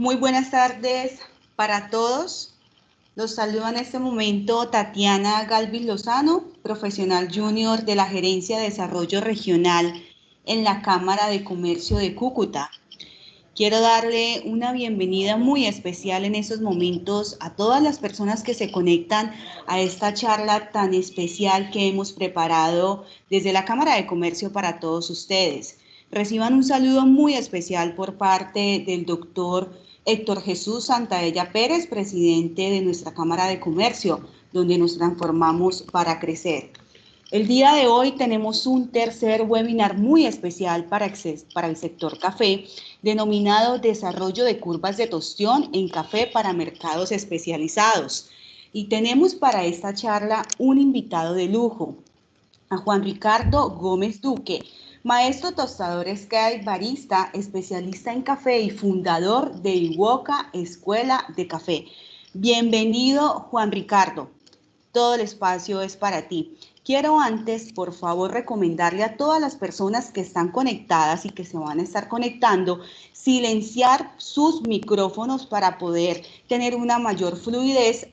Muy buenas tardes para todos. Los saludo en este momento Tatiana Galvis Lozano, profesional junior de la Gerencia de Desarrollo Regional en la Cámara de Comercio de Cúcuta. Quiero darle una bienvenida muy especial en estos momentos a todas las personas que se conectan a esta charla tan especial que hemos preparado desde la Cámara de Comercio para todos ustedes. Reciban un saludo muy especial por parte del doctor Héctor Jesús Santaella Pérez, presidente de nuestra Cámara de Comercio, donde nos transformamos para crecer. El día de hoy tenemos un tercer webinar muy especial para el sector café, denominado Desarrollo de curvas de tostión en café para mercados especializados. Y tenemos para esta charla un invitado de lujo, a Juan Ricardo Gómez Duque, maestro tostador Sky barista, especialista en café y fundador de Iwoca Escuela de Café. Bienvenido, Juan Ricardo. Todo el espacio es para ti. Quiero antes, por favor, recomendarle a todas las personas que están conectadas y que se van a estar conectando, silenciar sus micrófonos para poder tener una mayor fluidez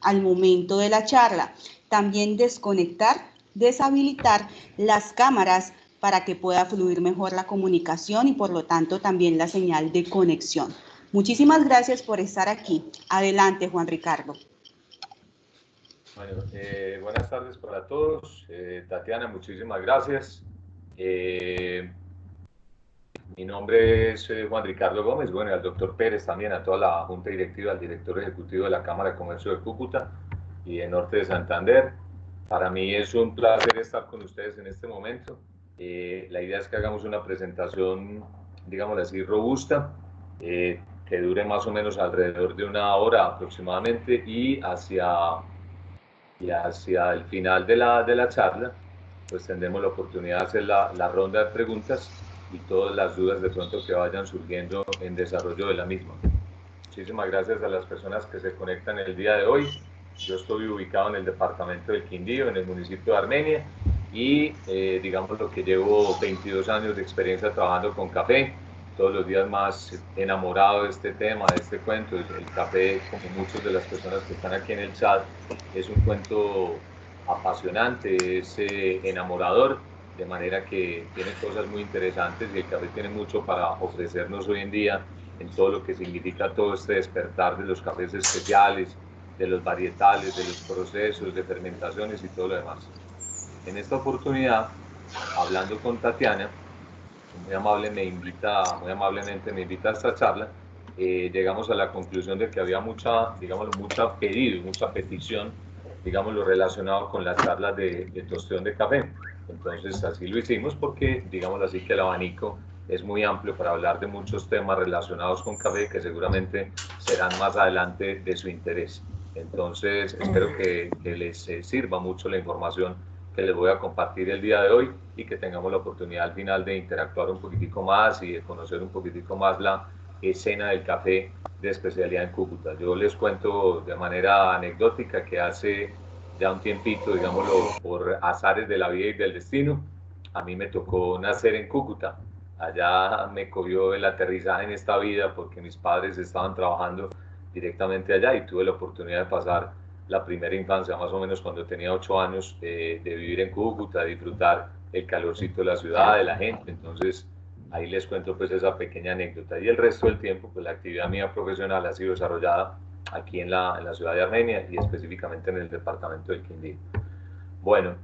al momento de la charla. También deshabilitar las cámaras para que pueda fluir mejor la comunicación y por lo tanto también la señal de conexión. Muchísimas gracias por estar aquí. Adelante, Juan Ricardo. Bueno, buenas tardes para todos. Tatiana, muchísimas gracias. Mi nombre es Juan Ricardo Gómez, bueno, y al doctor Pérez también, a toda la Junta Directiva, al director ejecutivo de la Cámara de Comercio de Cúcuta y de Norte de Santander. Para mí es un placer estar con ustedes en este momento. La idea es que hagamos una presentación, digámoslo así, robusta, que dure más o menos alrededor de una hora aproximadamente y hacia el final de la charla, pues tendremos la oportunidad de hacer la ronda de preguntas y todas las dudas de pronto que vayan surgiendo en desarrollo de la misma. Muchísimas gracias a las personas que se conectan el día de hoy. Yo estoy ubicado en el departamento del Quindío, en el municipio de Armenia, y digamos lo que llevo 22 años de experiencia trabajando con café, todos los días más enamorado de este tema, de este cuento. El café, como muchas de las personas que están aquí en el chat, es un cuento apasionante, es enamorador, de manera que tiene cosas muy interesantes y el café tiene mucho para ofrecernos hoy en día en todo lo que significa todo este despertar de los cafés especiales, de los varietales, de los procesos, de fermentaciones y todo lo demás. En esta oportunidad, hablando con Tatiana, muy amablemente me invita a esta charla, llegamos a la conclusión de que había mucha pedido, mucha petición, digámoslo, relacionado con las charlas de tostión de café. Entonces así lo hicimos porque, digámoslo así, que el abanico es muy amplio para hablar de muchos temas relacionados con café que seguramente serán más adelante de su interés. Entonces espero que les sirva mucho la información que les voy a compartir el día de hoy y que tengamos la oportunidad al final de interactuar un poquitico más y de conocer un poquitico más la escena del café de especialidad en Cúcuta. Yo les cuento de manera anecdótica que hace ya un tiempito, digámoslo, por azares de la vida y del destino, a mí me tocó nacer en Cúcuta. Allá me cogió el aterrizaje en esta vida porque mis padres estaban trabajando directamente allá y tuve la oportunidad de pasar la primera infancia, más o menos cuando tenía 8 años, de vivir en Cúcuta, de disfrutar el calorcito de la ciudad, de la gente. Entonces ahí les cuento pues esa pequeña anécdota. Y el resto del tiempo, pues la actividad mía profesional ha sido desarrollada aquí en la ciudad de Armenia y específicamente en el departamento del Quindío. Bueno,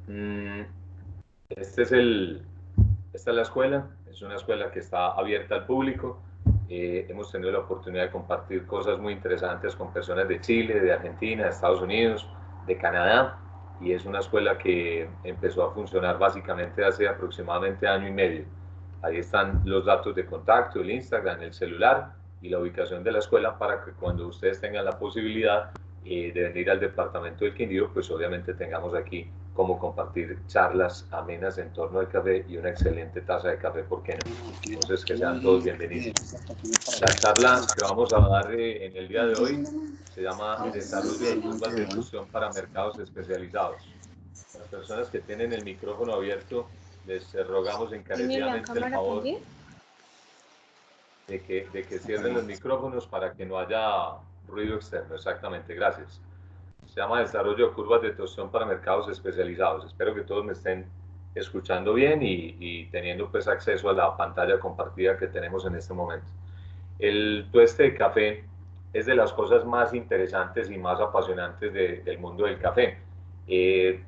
esta es la escuela, es una escuela que está abierta al público. Hemos tenido la oportunidad de compartir cosas muy interesantes con personas de Chile, de Argentina, de Estados Unidos, de Canadá, y es una escuela que empezó a funcionar básicamente hace aproximadamente año y medio. Ahí están los datos de contacto, el Instagram, el celular y la ubicación de la escuela para que cuando ustedes tengan la posibilidad de venir al departamento del Quindío, pues obviamente tengamos aquí cómo compartir charlas amenas en torno al café y una excelente taza de café, ¿por qué no? Entonces, que sean todos bienvenidos. La charla que vamos a dar en el día de hoy se llama Desarrollo de curvas de fusión para mercados especializados. Las personas que tienen el micrófono abierto, les rogamos encarecidamente el favor. de que cierren los micrófonos para que no haya ruido externo. Exactamente, gracias. Se llama Desarrollo de curvas de tostón para mercados especializados. Espero que todos me estén escuchando bien y teniendo pues acceso a la pantalla compartida que tenemos en este momento. El tueste de café es de las cosas más interesantes y más apasionantes del mundo del café.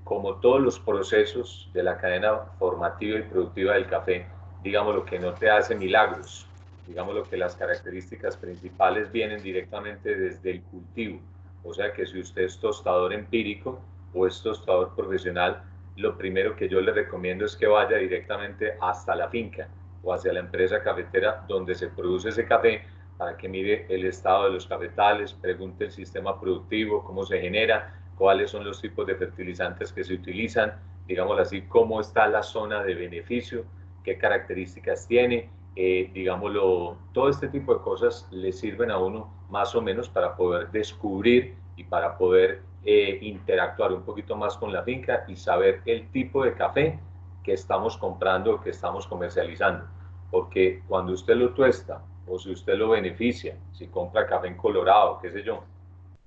Como todos los procesos de la cadena formativa y productiva del café, digamos lo que no te hace milagros, digamos lo que las características principales vienen directamente desde el cultivo. O sea que si usted es tostador empírico o es tostador profesional, lo primero que yo le recomiendo es que vaya directamente hasta la finca o hacia la empresa cafetera donde se produce ese café para que mire el estado de los cafetales, pregunte el sistema productivo, cómo se genera, cuáles son los tipos de fertilizantes que se utilizan, digámoslo así, cómo está la zona de beneficio, qué características tiene, digámoslo, todo este tipo de cosas le sirven a uno más o menos para poder descubrir y para poder interactuar un poquito más con la finca y saber el tipo de café que estamos comprando o que estamos comercializando. Porque cuando usted lo tuesta o si usted lo beneficia, si compra café en Colorado, qué sé yo,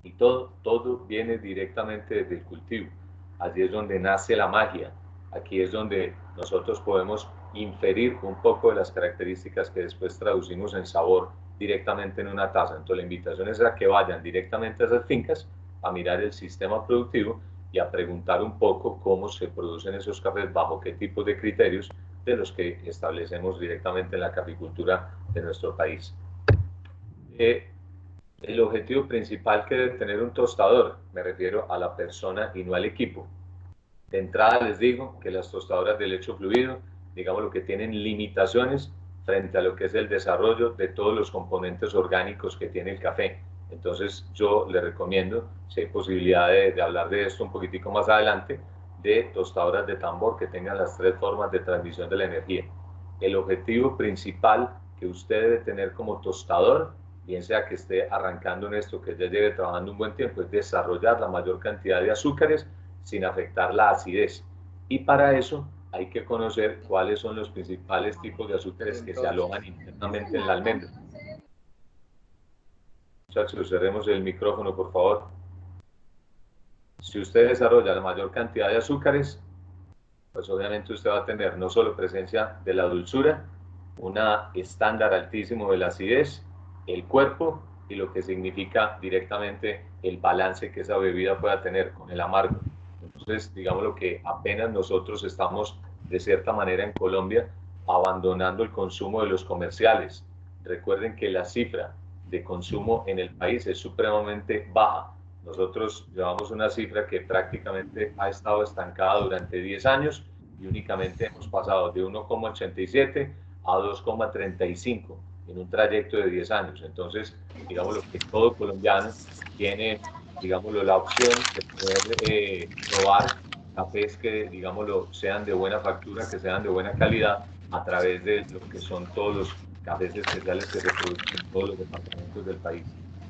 y todo viene directamente desde el cultivo. Allí es donde nace la magia. Aquí es donde nosotros podemos inferir un poco de las características que después traducimos en sabor directamente en una taza. Entonces la invitación es a que vayan directamente a esas fincas a mirar el sistema productivo y a preguntar un poco cómo se producen esos cafés, bajo qué tipos de criterios de los que establecemos directamente en la caficultura de nuestro país. El objetivo principal que debe tener un tostador, me refiero a la persona y no al equipo. De entrada les digo que las tostadoras de lecho fluido, digamos lo que tienen limitaciones frente a lo que es el desarrollo de todos los componentes orgánicos que tiene el café. Entonces yo les recomiendo, si hay posibilidad de hablar de esto un poquitico más adelante, de tostadoras de tambor que tengan las 3 formas de transmisión de la energía. El objetivo principal que usted debe tener como tostador, bien sea que esté arrancando en esto, que ya lleve trabajando un buen tiempo, es desarrollar la mayor cantidad de azúcares sin afectar la acidez. Y para eso hay que conocer cuáles son los principales tipos de azúcares que se alojan internamente en la almendra. Muchachos, cerremos el micrófono, por favor. Si usted desarrolla la mayor cantidad de azúcares, pues obviamente usted va a tener no solo presencia de la dulzura, una estándar altísimo de la acidez, el cuerpo y lo que significa directamente el balance que esa bebida pueda tener con el amargo. Entonces, digamos lo que apenas nosotros estamos de cierta manera en Colombia abandonando el consumo de los comerciales. Recuerden que la cifra de consumo en el país es supremamente baja. Nosotros llevamos una cifra que prácticamente ha estado estancada durante 10 años y únicamente hemos pasado de 1,87 a 2,35 en un trayecto de 10 años. Entonces, digamos lo que todo colombiano tiene, digámoslo, la opción de poder probar cafés que, digámoslo, sean de buena factura, que sean de buena calidad, a través de lo que son todos los cafés especiales que se producen en todos los departamentos del país.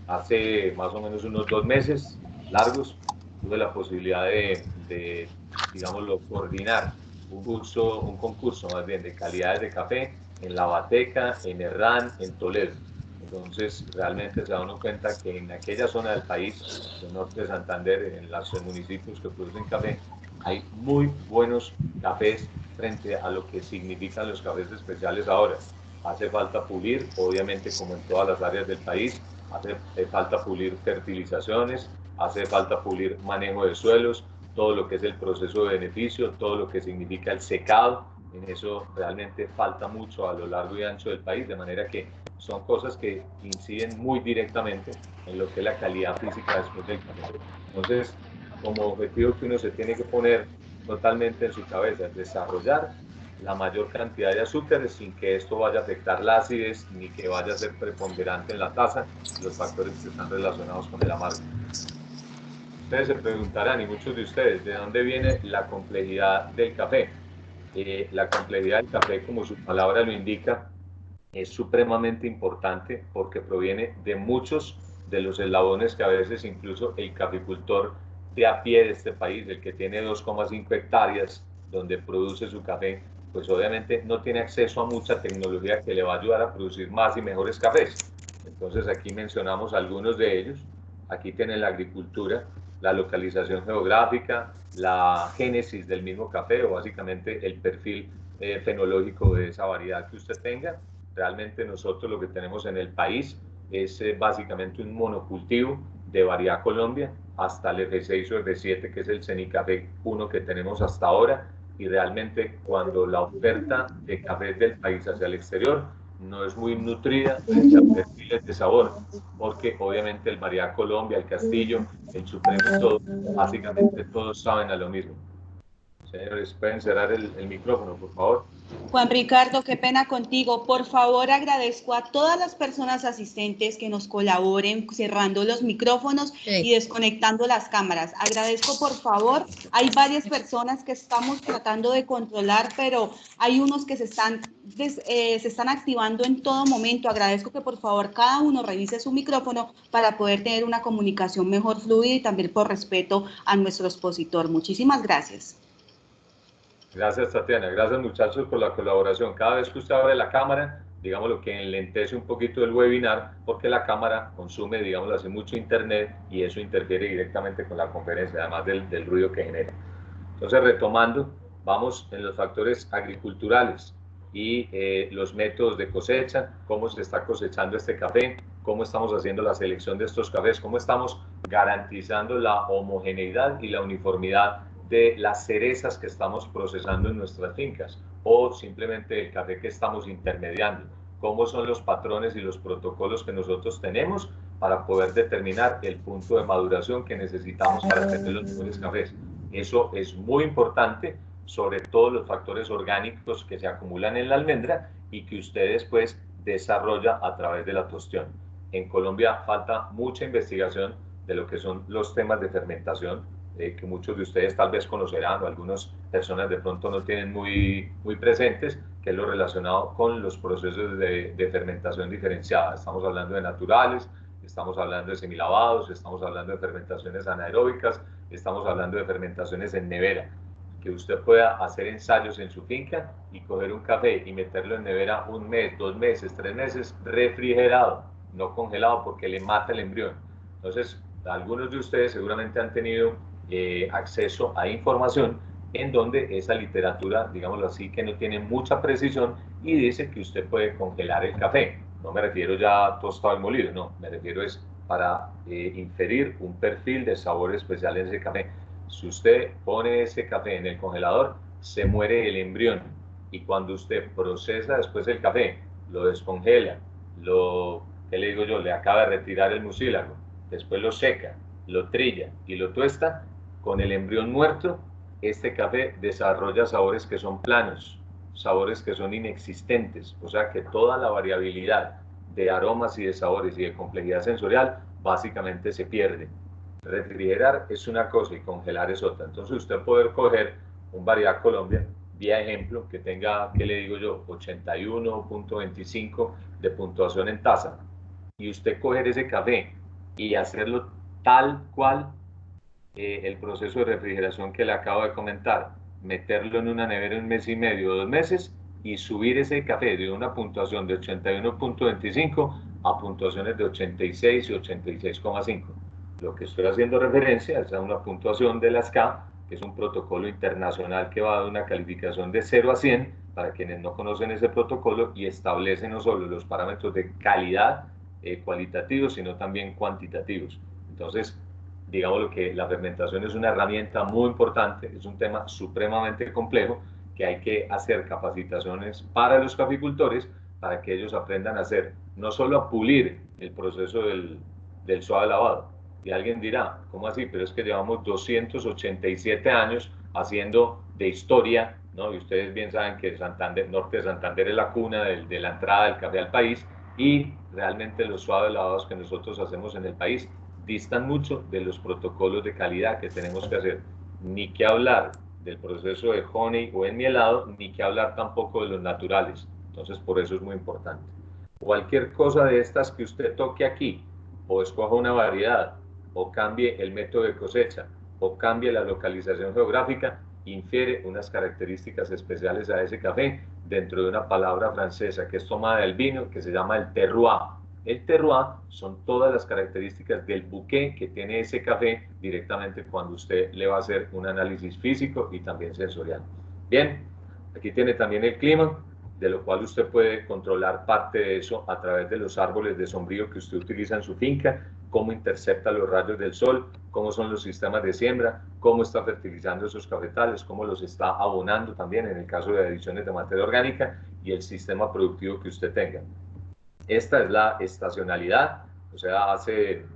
Hace más o menos unos 2 meses largos tuve la posibilidad de digámoslo, coordinar un concurso más bien de calidades de café en La Bateca, en Herrán, en Toledo. Entonces, realmente se da uno cuenta que en aquella zona del país, el norte de Santander, en los municipios que producen café, hay muy buenos cafés frente a lo que significan los cafés especiales ahora. Hace falta pulir, obviamente como en todas las áreas del país, hace falta pulir fertilizaciones, hace falta pulir manejo de suelos, todo lo que es el proceso de beneficio, todo lo que significa el secado. En eso realmente falta mucho a lo largo y ancho del país, de manera que son cosas que inciden muy directamente en lo que es la calidad física después del café. Entonces, como objetivo que uno se tiene que poner totalmente en su cabeza es desarrollar la mayor cantidad de azúcares sin que esto vaya a afectar la acidez ni que vaya a ser preponderante en la taza los factores que están relacionados con el amargo. Ustedes se preguntarán, y muchos de ustedes, ¿de dónde viene la complejidad del café? La complejidad del café, como su palabra lo indica, es supremamente importante porque proviene de muchos de los eslabones que a veces incluso el caficultor de a pie de este país, el que tiene 2,5 hectáreas donde produce su café, pues obviamente no tiene acceso a mucha tecnología que le va a ayudar a producir más y mejores cafés. Entonces aquí mencionamos algunos de ellos. Aquí tienen la agricultura, la localización geográfica, la génesis del mismo café o básicamente el perfil fenológico de esa variedad que usted tenga. Realmente nosotros lo que tenemos en el país es básicamente un monocultivo de variedad Colombia hasta el F6 o F7, que es el Cenicafé 1 que tenemos hasta ahora, y realmente cuando la oferta de cafés del país hacia el exterior no es muy nutrida frente a perfiles de sabor, porque obviamente el variedad Colombia, el Castillo, el Supremo y todo, básicamente todos saben a lo mismo. Señores, pueden cerrar el micrófono, por favor. Juan Ricardo, qué pena contigo. Por favor, agradezco a todas las personas asistentes que nos colaboren cerrando los micrófonos y desconectando las cámaras. Agradezco, por favor. Hay varias personas que estamos tratando de controlar, pero hay unos que se están activando en todo momento. Agradezco que, por favor, cada uno revise su micrófono para poder tener una comunicación mejor fluida y también por respeto a nuestro expositor. Muchísimas gracias. Gracias, Tatiana. Gracias, muchachos, por la colaboración. Cada vez que usted abre la cámara, digámoslo que enlentece un poquito el webinar, porque la cámara consume, digámoslo así, mucho internet y eso interfiere directamente con la conferencia, además del ruido que genera. Entonces, retomando, vamos en los factores agriculturales y los métodos de cosecha, cómo se está cosechando este café, cómo estamos haciendo la selección de estos cafés, cómo estamos garantizando la homogeneidad y la uniformidad de las cerezas que estamos procesando en nuestras fincas o simplemente el café que estamos intermediando, cómo son los patrones y los protocolos que nosotros tenemos para poder determinar el punto de maduración que necesitamos para tener los mejores cafés. Eso es muy importante, sobre todo los factores orgánicos que se acumulan en la almendra y que usted después desarrolla a través de la tostión. En Colombia falta mucha investigación de lo que son los temas de fermentación, que muchos de ustedes tal vez conocerán o algunas personas de pronto no tienen muy presentes, que es lo relacionado con los procesos de fermentación diferenciada. Estamos hablando de naturales, estamos hablando de semilavados, estamos hablando de fermentaciones anaeróbicas, estamos hablando de fermentaciones en nevera. Que usted pueda hacer ensayos en su finca y coger un café y meterlo en nevera 1 mes, 2 meses, 3 meses, refrigerado, no congelado porque le mata el embrión. Entonces, algunos de ustedes seguramente han tenido acceso a información en donde esa literatura, digámoslo así, que no tiene mucha precisión y dice que usted puede congelar el café. No me refiero ya tostado y molido, no, me refiero es para inferir un perfil de sabor especial en ese café. Si usted pone ese café en el congelador, se muere el embrión y cuando usted procesa después el café, lo descongela, ¿qué le digo yo? Le acaba de retirar el mucílago, después lo seca, lo trilla y lo tuesta, con el embrión muerto, este café desarrolla sabores que son planos, sabores que son inexistentes, o sea que toda la variabilidad de aromas y de sabores y de complejidad sensorial básicamente se pierde. Refrigerar es una cosa y congelar es otra. Entonces usted poder coger un variedad Colombia, vía ejemplo, que tenga, ¿qué le digo yo? 81.25 de puntuación en taza, y usted coger ese café y hacerlo tal cual el proceso de refrigeración que le acabo de comentar, meterlo en una nevera 1 mes y medio o 2 meses y subir ese café de una puntuación de 81.25 a puntuaciones de 86 y 86,5. Lo que estoy haciendo referencia es a una puntuación de la SCA, que es un protocolo internacional que va de una calificación de 0 a 100, para quienes no conocen ese protocolo, y establece no solo los parámetros de calidad cualitativos, sino también cuantitativos. Entonces, digamos que la fermentación es una herramienta muy importante, es un tema supremamente complejo que hay que hacer capacitaciones para los caficultores para que ellos aprendan a hacer, no solo a pulir el proceso del suave lavado. Y alguien dirá, ¿cómo así? Pero es que llevamos 287 años haciendo de historia, ¿no? Y ustedes bien saben que Santander, norte de Santander es la cuna de la entrada del café al país, y realmente los suaves lavados que nosotros hacemos en el país distan mucho de los protocolos de calidad que tenemos que hacer. Ni que hablar del proceso de honey o enmielado, ni que hablar tampoco de los naturales. Entonces, por eso es muy importante. Cualquier cosa de estas que usted toque aquí, o escoja una variedad, o cambie el método de cosecha, o cambie la localización geográfica, infiere unas características especiales a ese café dentro de una palabra francesa que es tomada del vino, que se llama el terroir. El terroir son todas las características del bouquet que tiene ese café directamente cuando usted le va a hacer un análisis físico y también sensorial. Bien, aquí tiene también el clima, de lo cual usted puede controlar parte de eso a través de los árboles de sombrío que usted utiliza en su finca, cómo intercepta los rayos del sol, cómo son los sistemas de siembra, cómo está fertilizando esos cafetales, cómo los está abonando también en el caso de adiciones de materia orgánica y el sistema productivo que usted tenga. Esta es la estacionalidad, o sea, hace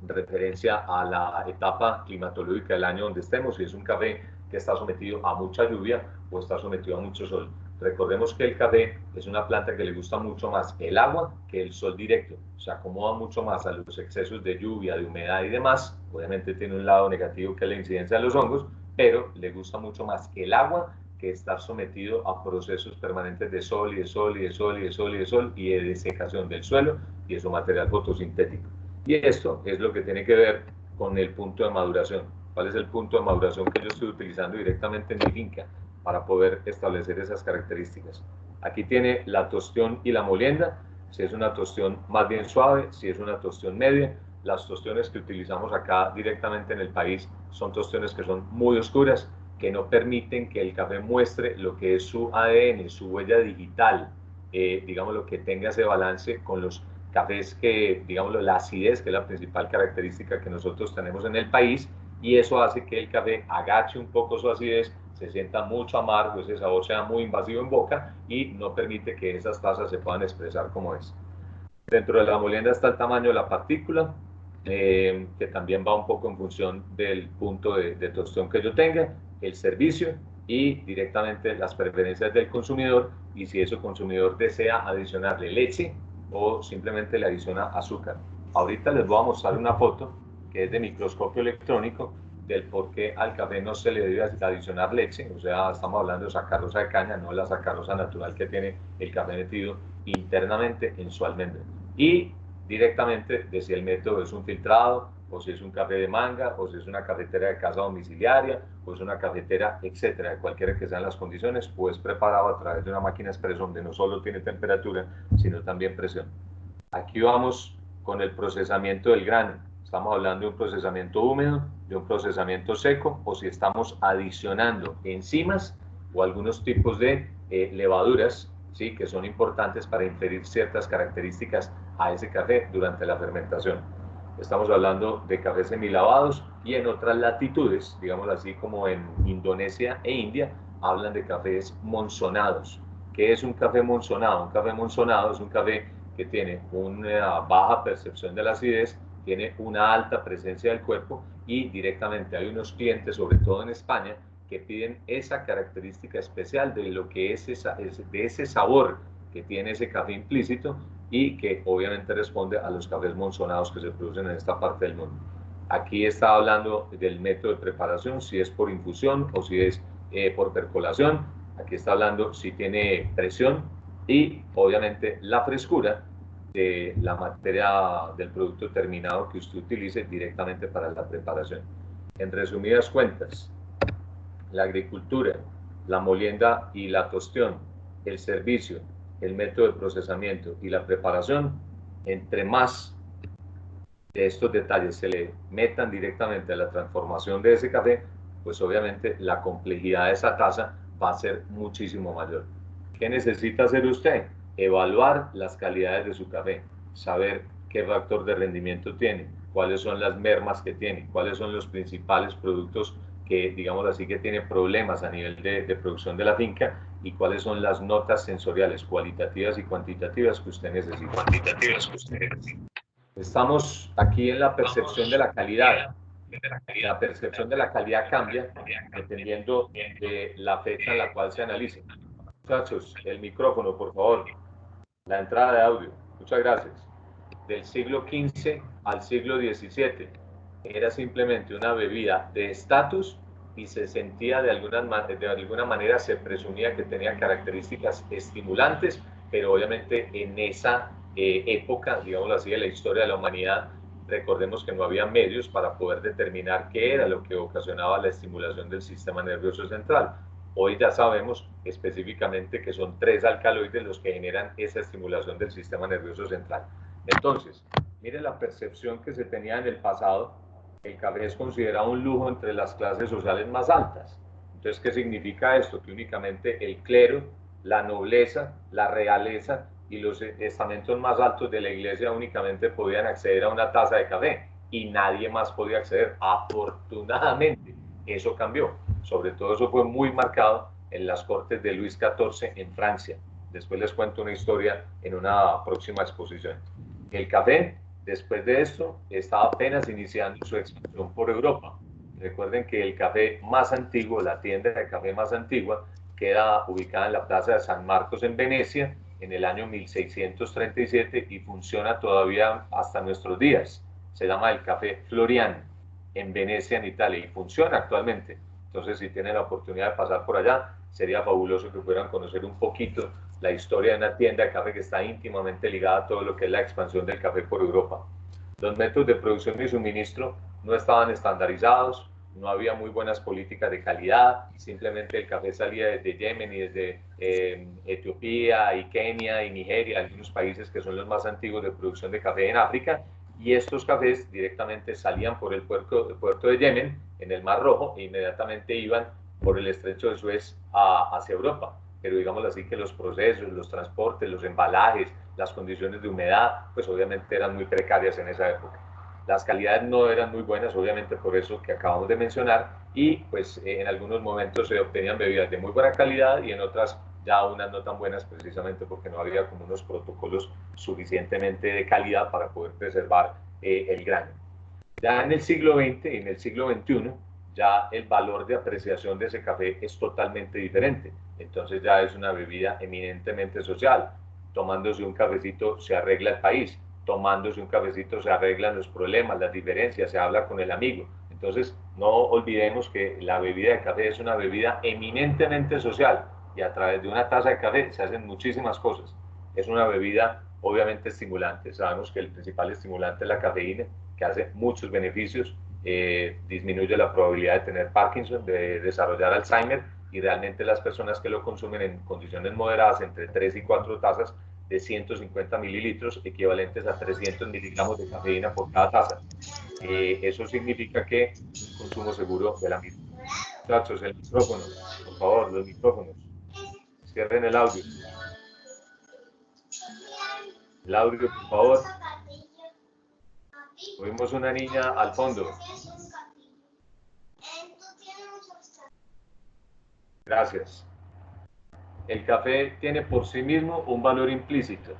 referencia a la etapa climatológica del año donde estemos, si es un café que está sometido a mucha lluvia o está sometido a mucho sol. Recordemos que el café es una planta que le gusta mucho más el agua que el sol directo, se acomoda mucho más a los excesos de lluvia, de humedad y demás. Obviamente tiene un lado negativo que es la incidencia de los hongos, pero le gusta mucho más el agua que estar sometido a procesos permanentes de sol y de sol y de sol y de sol y de sol y de desecación del suelo y de su material fotosintético. Y esto es lo que tiene que ver con el punto de maduración. ¿Cuál es el punto de maduración que yo estoy utilizando directamente en mi finca para poder establecer esas características? Aquí tiene la tostión y la molienda, si es una tostión más bien suave, si es una tostión media. Las tostiones que utilizamos acá directamente en el país son tostiones que son muy oscuras, que no permiten que el café muestre lo que es su ADN, su huella digital, digamos lo que tenga ese balance con los cafés que, digamos, la acidez, que es la principal característica que nosotros tenemos en el país, y eso hace que el café agache un poco su acidez, se sienta mucho amargo, ese sabor sea muy invasivo en boca y no permite que esas tazas se puedan expresar como es. Dentro de la molienda está el tamaño de la partícula, que también va un poco en función del punto de tostón que yo tenga, el servicio y directamente las preferencias del consumidor y si ese consumidor desea adicionarle leche o simplemente le adiciona azúcar. Ahorita les voy a mostrar una foto que es de microscopio electrónico del por qué al café no se le debe adicionar leche, o sea, estamos hablando de sacarosa de caña, no la sacarosa natural que tiene el café metido internamente en su almendra. Y directamente de si el método es un filtrado, o si es un café de manga, o si es una cafetera de casa domiciliaria, o es una cafetera, etcétera, de cualquiera que sean las condiciones, o es preparado a través de una máquina expreso donde no solo tiene temperatura, sino también presión. Aquí vamos con el procesamiento del grano. Estamos hablando de un procesamiento húmedo, de un procesamiento seco, o si estamos adicionando enzimas o algunos tipos de levaduras, ¿sí?, que son importantes para inferir ciertas características a ese café durante la fermentación. Estamos hablando de cafés semilavados y en otras latitudes, digamos así como en Indonesia e India, hablan de cafés monzonados. ¿Qué es un café monzonado? Un café monzonado es un café que tiene una baja percepción de la acidez, tiene una alta presencia del cuerpo y directamente hay unos clientes, sobre todo en España, que piden esa característica especial de lo que es de ese sabor que tiene ese café implícito y que obviamente responde a los cafés monzonados que se producen en esta parte del mundo. Aquí está hablando del método de preparación, si es por infusión o si es por percolación. Aquí está hablando si tiene presión y obviamente la frescura de la materia del producto terminado que usted utilice directamente para la preparación. En resumidas cuentas, la agricultura, la molienda y la tostión, el servicio, el método de procesamiento y la preparación, entre más de estos detalles se le metan directamente a la transformación de ese café, pues obviamente la complejidad de esa taza va a ser muchísimo mayor. ¿Qué necesita hacer usted? Evaluar las calidades de su café, saber qué factor de rendimiento tiene, cuáles son las mermas que tiene, cuáles son los principales productos que, digamos así, que tiene problemas a nivel de producción de la finca y cuáles son las notas sensoriales, cualitativas y cuantitativas que usted necesita. Estamos aquí en la percepción de la calidad. La percepción de la calidad cambia dependiendo de la fecha en la cual se analice. Muchachos, el micrófono, por favor. La entrada de audio. Muchas gracias. Del siglo XV al siglo XVII era simplemente una bebida de estatus y se sentía de alguna manera, se presumía que tenía características estimulantes, pero obviamente en esa época, digamos así, de la historia de la humanidad, recordemos que no había medios para poder determinar qué era lo que ocasionaba la estimulación del sistema nervioso central. Hoy ya sabemos específicamente que son 3 alcaloides los que generan esa estimulación del sistema nervioso central. Entonces, mire la percepción que se tenía en el pasado. El café es considerado un lujo entre las clases sociales más altas. Entonces, ¿qué significa esto? Que únicamente el clero, la nobleza, la realeza y los estamentos más altos de la iglesia únicamente podían acceder a una taza de café y nadie más podía acceder. Afortunadamente, eso cambió. Sobre todo eso fue muy marcado en las cortes de Luis XIV en Francia. Después les cuento una historia en una próxima exposición. El café, después de esto, estaba apenas iniciando su expansión por Europa. Recuerden que el café más antiguo, la tienda de café más antigua, queda ubicada en la Plaza de San Marcos en Venecia en el año 1637 y funciona todavía hasta nuestros días. Se llama el Café Florian en Venecia, en Italia, y funciona actualmente. Entonces, si tienen la oportunidad de pasar por allá, sería fabuloso que puedan conocer un poquito la historia de una tienda de café que está íntimamente ligada a todo lo que es la expansión del café por Europa. Los métodos de producción y suministro no estaban estandarizados, no había muy buenas políticas de calidad, simplemente el café salía desde Yemen y desde Etiopía y Kenia y Nigeria, algunos países que son los más antiguos de producción de café en África, y estos cafés directamente salían por el puerto de Yemen, en el Mar Rojo, e inmediatamente iban por el estrecho de Suez hacia Europa. Pero digamos así que los procesos, los transportes, los embalajes, las condiciones de humedad, pues obviamente eran muy precarias en esa época. Las calidades no eran muy buenas, obviamente por eso que acabamos de mencionar, y pues en algunos momentos se obtenían bebidas de muy buena calidad y en otras ya unas no tan buenas, precisamente porque no había como unos protocolos suficientemente de calidad para poder preservar el grano. Ya en el siglo XX y en el siglo XXI, ya el valor de apreciación de ese café es totalmente diferente. Entonces ya es una bebida eminentemente social. Tomándose un cafecito se arregla el país, tomándose un cafecito se arreglan los problemas, las diferencias, se habla con el amigo. Entonces no olvidemos que la bebida de café es una bebida eminentemente social y a través de una taza de café se hacen muchísimas cosas. Es una bebida obviamente estimulante, sabemos que el principal estimulante es la cafeína, que hace muchos beneficios, disminuye la probabilidad de tener Parkinson, de desarrollar Alzheimer, y realmente las personas que lo consumen en condiciones moderadas, entre 3 y 4 tazas de 150 mililitros, equivalentes a 300 miligramos de cafeína por cada taza. Eso significa que es un consumo seguro de la misma. Muchachos, el micrófono, por favor, los micrófonos. Cierren el audio. El audio, por favor. Oímos una niña al fondo. Gracias. El café tiene por sí mismo un valor implícito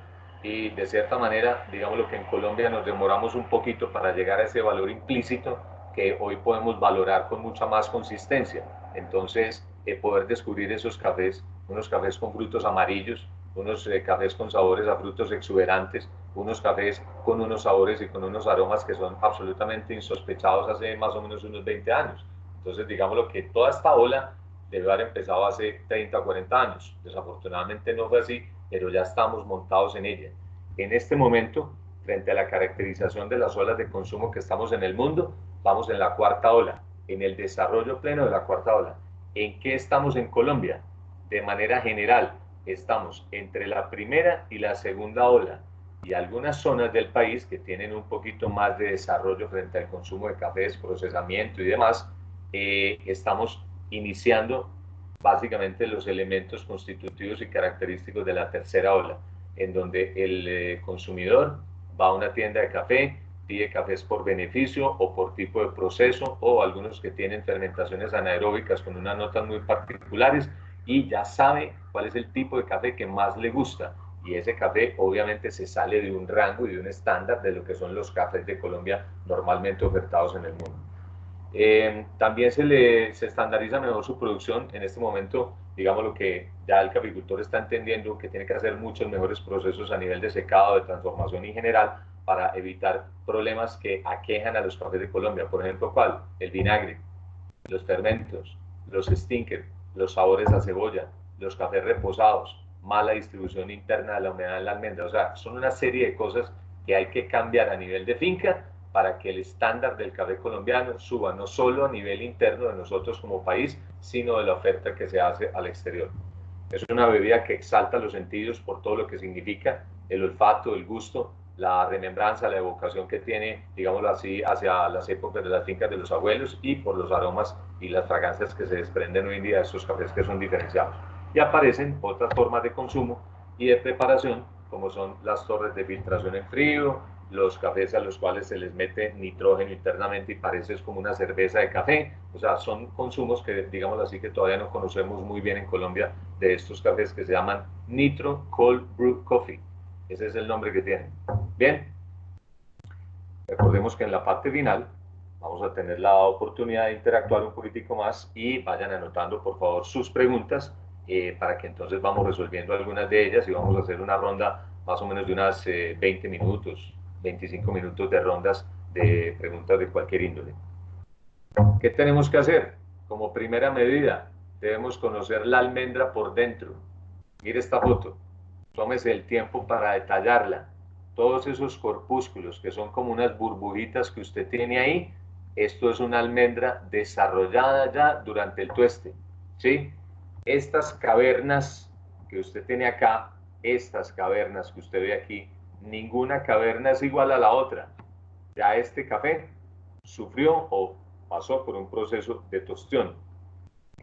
y de cierta manera, digamos lo que en Colombia nos demoramos un poquito para llegar a ese valor implícito que hoy podemos valorar con mucha más consistencia. Entonces, poder descubrir esos cafés, unos cafés con frutos amarillos, unos cafés con sabores a frutos exuberantes, unos cafés con unos sabores y con unos aromas que son absolutamente insospechados hace más o menos unos 20 años. Entonces, digamos lo que toda esta ola debe haber empezado hace 30 o 40 años. Desafortunadamente no fue así, pero ya estamos montados en ella. En este momento, frente a la caracterización de las olas de consumo que estamos en el mundo, vamos en la cuarta ola, en el desarrollo pleno de la cuarta ola. ¿En qué estamos en Colombia? De manera general, estamos entre la primera y la segunda ola, y algunas zonas del país que tienen un poquito más de desarrollo frente al consumo de cafés, procesamiento y demás, estamos iniciando básicamente los elementos constitutivos y característicos de la tercera ola, en donde el consumidor va a una tienda de café, pide cafés por beneficio o por tipo de proceso, o algunos que tienen fermentaciones anaeróbicas con unas notas muy particulares, y ya sabe cuál es el tipo de café que más le gusta. Y ese café obviamente se sale de un rango y de un estándar de lo que son los cafés de Colombia normalmente ofertados en el mundo. También se estandariza mejor su producción. En este momento, digamos lo que ya el caficultor está entendiendo, que tiene que hacer muchos mejores procesos a nivel de secado, de transformación en general, para evitar problemas que aquejan a los cafés de Colombia. Por ejemplo, ¿cuál? El vinagre, los fermentos, los stinkers, los sabores a cebolla, los cafés reposados, mala distribución interna de la humedad en la almendra. O sea, son una serie de cosas que hay que cambiar a nivel de finca para que el estándar del café colombiano suba no solo a nivel interno de nosotros como país, sino de la oferta que se hace al exterior. Es una bebida que exalta los sentidos por todo lo que significa el olfato, el gusto, la remembranza, la evocación que tiene, digámoslo así, hacia las épocas de las fincas de los abuelos y por los aromas y las fragancias que se desprenden hoy en día de estos cafés que son diferenciados. Y aparecen otras formas de consumo y de preparación, como son las torres de filtración en frío, los cafés a los cuales se les mete nitrógeno internamente y parece como una cerveza de café. O sea, son consumos que, digamos así, que todavía no conocemos muy bien en Colombia de estos cafés que se llaman Nitro Cold Brew Coffee. Ese es el nombre que tienen. Bien, recordemos que en la parte final vamos a tener la oportunidad de interactuar un poquitico más y vayan anotando por favor sus preguntas para que entonces vamos resolviendo algunas de ellas y vamos a hacer una ronda más o menos de unas 20 minutos, 25 minutos de rondas de preguntas de cualquier índole. ¿Qué tenemos que hacer? Como primera medida, debemos conocer la almendra por dentro. Mire esta foto, tómese el tiempo para detallarla. Todos esos corpúsculos que son como unas burbujitas que usted tiene ahí, esto es una almendra desarrollada ya durante el tueste, ¿sí? Estas cavernas que usted tiene acá, estas cavernas que usted ve aquí, ninguna caverna es igual a la otra. Ya este café sufrió o pasó por un proceso de tostión.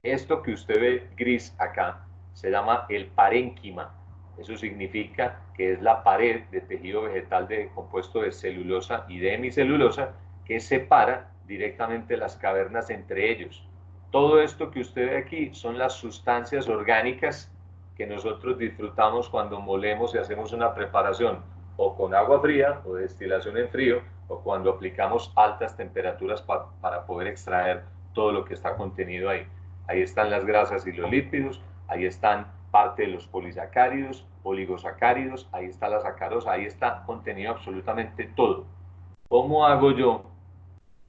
Esto que usted ve gris acá se llama el parénquima. Eso significa que es la pared de tejido vegetal compuesto de celulosa y de hemicelulosa que separa directamente las cavernas entre ellos. Todo esto que usted ve aquí son las sustancias orgánicas que nosotros disfrutamos cuando molemos y hacemos una preparación o con agua fría o destilación en frío o cuando aplicamos altas temperaturas para poder extraer todo lo que está contenido ahí. Ahí están las grasas y los lípidos, ahí están parte de los polisacáridos, oligosacáridos, ahí está la sacarosa, ahí está contenido absolutamente todo. ¿Cómo hago yo,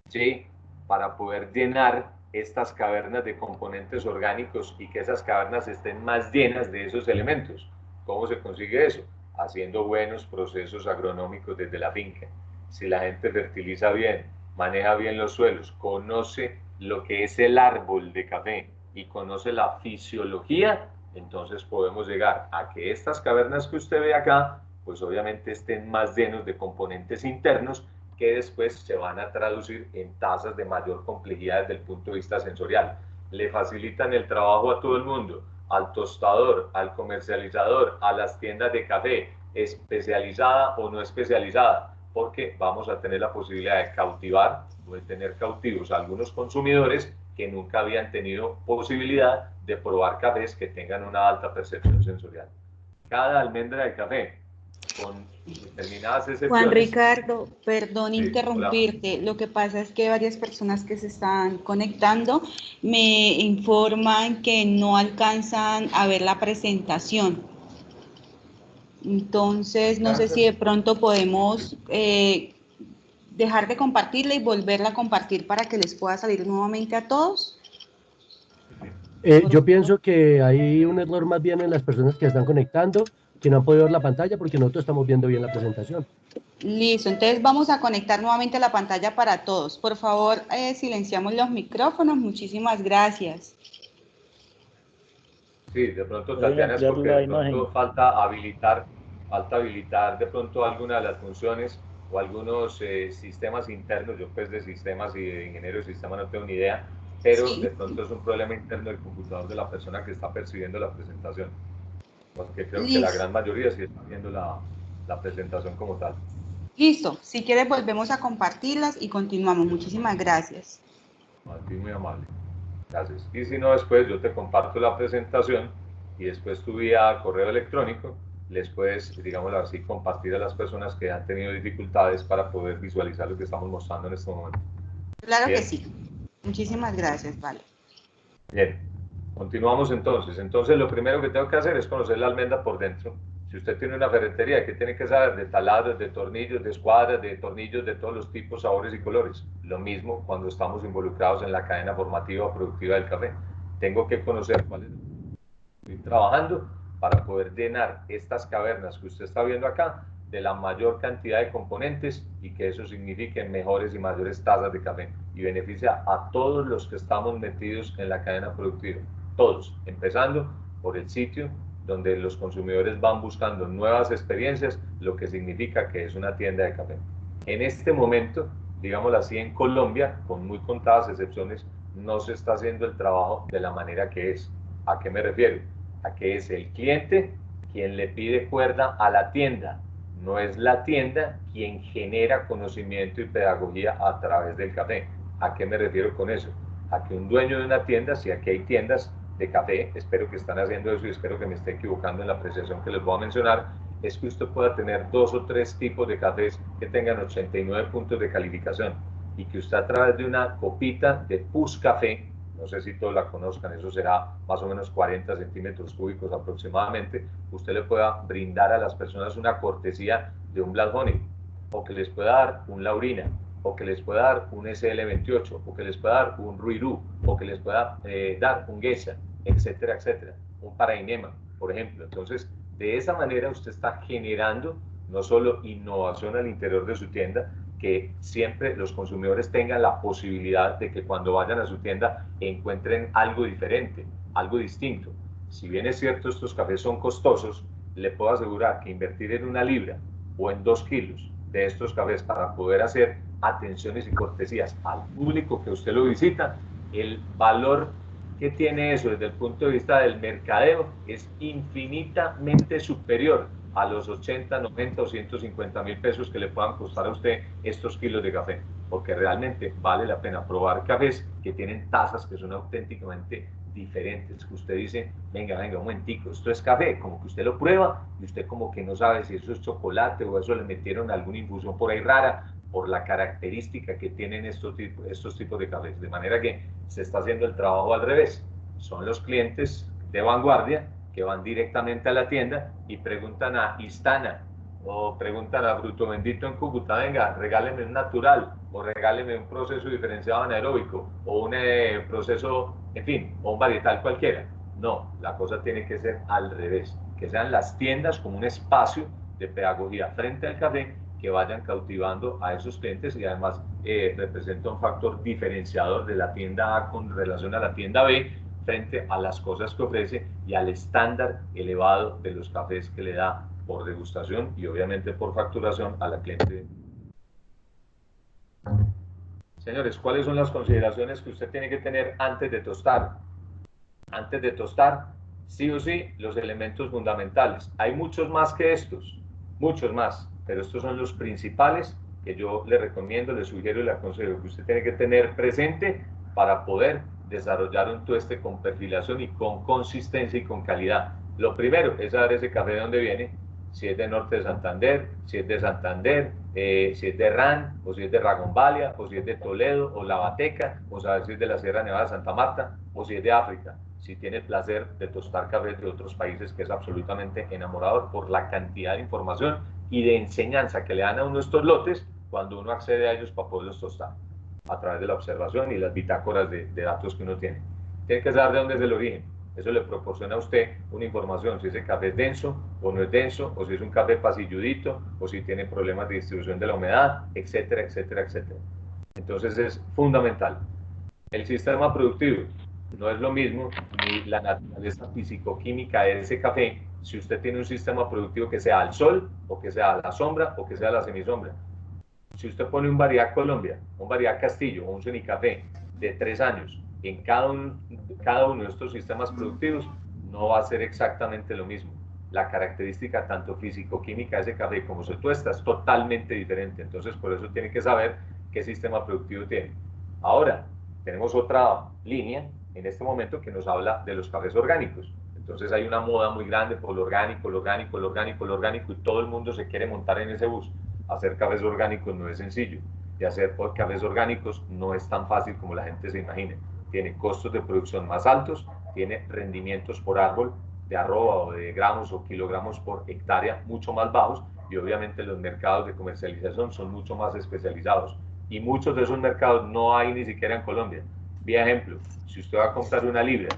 sí, para poder llenar estas cavernas de componentes orgánicos y que esas cavernas estén más llenas de esos elementos? ¿Cómo se consigue eso? Haciendo buenos procesos agronómicos desde la finca. Si la gente fertiliza bien, maneja bien los suelos, conoce lo que es el árbol de café y conoce la fisiología, entonces podemos llegar a que estas cavernas que usted ve acá, pues obviamente estén más llenos de componentes internos que después se van a traducir en tazas de mayor complejidad desde el punto de vista sensorial. Le facilitan el trabajo a todo el mundo, al tostador, al comercializador, a las tiendas de café, especializada o no especializada, porque vamos a tener la posibilidad de cautivar o de tener cautivos a algunos consumidores que nunca habían tenido posibilidad de probar cafés que tengan una alta percepción sensorial. Cada almendra de café, con determinadas excepciones. Juan Ricardo, perdón Sí, interrumpirte. Lo que pasa es que varias personas que se están conectando me informan que no alcanzan a ver la presentación. Entonces, no sé si de pronto podemos dejar de compartirla y volverla a compartir para que les pueda salir nuevamente a todos. Yo pienso que hay un error más bien en las personas que están conectando, que no han podido ver la pantalla porque nosotros estamos viendo bien la presentación. Listo, entonces vamos a conectar nuevamente la pantalla para todos. Por favor, silenciamos los micrófonos. Muchísimas gracias. Sí, de pronto, Tatiana, es porque de pronto falta habilitar de pronto alguna de las funciones o algunos sistemas internos. Yo pues de sistemas y de ingeniero de sistemas no tengo ni idea, pero sí, de pronto es un problema interno del computador de la persona que está percibiendo la presentación, porque creo que la gran mayoría sí está viendo la presentación como tal. Listo, si quieres volvemos a compartirlas y continuamos. Muchísimas gracias. A ti, muy amable. Gracias. Y si no, después yo te comparto la presentación y después tú vía correo electrónico les puedes, digámoslo así, compartir a las personas que han tenido dificultades para poder visualizar lo que estamos mostrando en este momento. Claro que sí. Muchísimas gracias, vale. Bien, continuamos entonces. Entonces lo primero que tengo que hacer es conocer la almendra por dentro. Si usted tiene una ferretería, ¿qué tiene que saber? De taladros, de tornillos, de escuadras, de tornillos de todos los tipos, sabores y colores. Lo mismo cuando estamos involucrados en la cadena formativa o productiva del café. Tengo que conocer cuál es el que estoy trabajando para poder llenar estas cavernas que usted está viendo acá de la mayor cantidad de componentes y que eso signifique mejores y mayores tasas de café y beneficia a todos los que estamos metidos en la cadena productiva, todos, empezando por el sitio donde los consumidores van buscando nuevas experiencias, lo que significa que es una tienda de café. En este momento, digámoslo así, en Colombia, con muy contadas excepciones, no se está haciendo el trabajo de la manera que es. ¿A qué me refiero? A que es el cliente quien le pide cuerda a la tienda, no es la tienda quien genera conocimiento y pedagogía a través del café. ¿A qué me refiero con eso? A que un dueño de una tienda, si aquí hay tiendas de café, espero que están haciendo eso y espero que me esté equivocando en la apreciación que les voy a mencionar, es que usted pueda tener 2 o 3 tipos de cafés que tengan 89 puntos de calificación y que usted a través de una copita de Pus Café, no sé si todos la conozcan, eso será más o menos 40 centímetros cúbicos aproximadamente, usted le pueda brindar a las personas una cortesía de un Black Honey, o que les pueda dar un Laurina, o que les pueda dar un SL28, o que les pueda dar un Ruirú, o que les pueda dar un Geisha, etcétera, etcétera, un Parainema, por ejemplo. Entonces, de esa manera usted está generando no solo innovación al interior de su tienda, que siempre los consumidores tengan la posibilidad de que cuando vayan a su tienda encuentren algo diferente, algo distinto. Si bien es cierto estos cafés son costosos, le puedo asegurar que invertir en 1 libra o en 2 kilos de estos cafés para poder hacer atenciones y cortesías al público que usted lo visita, el valor que tiene eso desde el punto de vista del mercadeo es infinitamente superior a los 80, 90 o 150 mil pesos que le puedan costar a usted estos kilos de café, porque realmente vale la pena probar cafés que tienen tazas que son auténticamente diferentes, que usted dice, venga, un momentico, esto es café, como que usted lo prueba y usted como que no sabe si eso es chocolate o eso le metieron alguna infusión por ahí rara, por la característica que tienen estos tipos de cafés, de manera que se está haciendo el trabajo al revés, son los clientes de vanguardia que van directamente a la tienda y preguntan a Istana o preguntan a Fruto Bendito en Cúcuta, venga, regáleme un natural o regáleme un proceso diferenciado anaeróbico o un proceso, en fin, o un varietal cualquiera. No, la cosa tiene que ser al revés, que sean las tiendas como un espacio de pedagogía frente al café que vayan cautivando a esos clientes y además representa un factor diferenciador de la tienda A con relación a la tienda B frente a las cosas que ofrece y al estándar elevado de los cafés que le da por degustación y obviamente por facturación a la cliente. Señores, ¿cuáles son las consideraciones que usted tiene que tener antes de tostar? Antes de tostar, sí o sí, los elementos fundamentales. Hay muchos más que estos, muchos más, pero estos son los principales que yo le recomiendo, le sugiero y le aconsejo que usted tiene que tener presente para poder desarrollar un tueste con perfilación y con consistencia y con calidad. Lo primero es saber ese café de dónde viene, si es de Norte de Santander, si es de Santander, si es de RAN, o si es de Ragonvalia, o si es de Toledo, o La Bateca, o saber si es de la Sierra Nevada de Santa Marta, o si es de África, si tiene el placer de tostar cafés de otros países, que es absolutamente enamorador por la cantidad de información y de enseñanza que le dan a uno estos lotes cuando uno accede a ellos para poderlos tostar a través de la observación y las bitácoras de datos que uno tiene. Tiene que saber de dónde es el origen. Eso le proporciona a usted una información, si ese café es denso o no es denso, o si es un café pasilludito, o si tiene problemas de distribución de la humedad, etcétera, etcétera, etcétera. Entonces es fundamental. El sistema productivo no es lo mismo, ni la naturaleza físico-química de ese café, si usted tiene un sistema productivo que sea al sol, o que sea a la sombra, o que sea a la semisombra. Si usted pone un variedad Colombia, un variedad Castillo o un Sonicafé de 3 años en cada uno de estos sistemas productivos, no va a ser exactamente lo mismo. La característica tanto físico-química de ese café como su tuesta es totalmente diferente. Entonces, por eso tiene que saber qué sistema productivo tiene. Ahora, tenemos otra línea en este momento que nos habla de los cafés orgánicos. Entonces hay una moda muy grande por lo orgánico, lo orgánico, lo orgánico, lo orgánico, y todo el mundo se quiere montar en ese bus. Hacer cafés orgánicos no es sencillo, y hacer cafés orgánicos no es tan fácil como la gente se imagina. Tiene costos de producción más altos, tiene rendimientos por árbol de arroba o de gramos o kilogramos por hectárea mucho más bajos, y obviamente los mercados de comercialización son mucho más especializados, y muchos de esos mercados no hay ni siquiera en Colombia. Vía ejemplo, si usted va a comprar 1 libra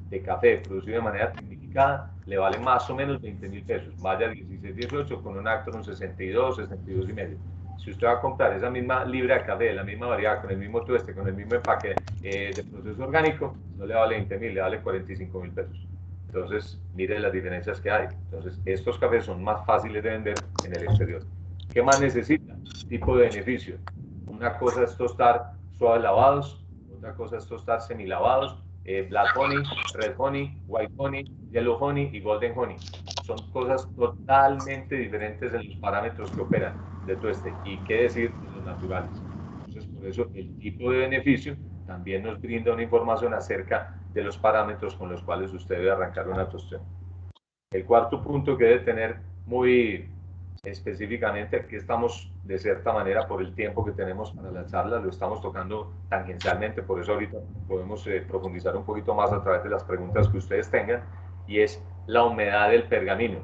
de café producido de manera tecnificada certificada, le vale más o menos 20.000 pesos. Vaya 16, 18 con un Actron 62, 62 y medio. Si usted va a comprar esa misma libra de café, la misma variedad, con el mismo tueste, con el mismo empaque de proceso orgánico, no le vale 20.000, le vale 45.000 pesos. Entonces, mire las diferencias que hay. Entonces, estos cafés son más fáciles de vender en el exterior. ¿Qué más necesita? Tipo de beneficio. Una cosa es tostar suaves lavados, otra cosa es tostar semilavados, black honey, red honey, white honey, yellow honey y golden honey. Son cosas totalmente diferentes en los parámetros que operan de tueste. Y qué decir de los naturales. Entonces, por eso el tipo de beneficio también nos brinda una información acerca de los parámetros con los cuales usted debe arrancar una tostión. El cuarto punto que debe tener muy específicamente, aquí estamos de cierta manera por el tiempo que tenemos para la charla, lo estamos tocando tangencialmente, por eso ahorita podemos profundizar un poquito más a través de las preguntas que ustedes tengan, y es la humedad del pergamino.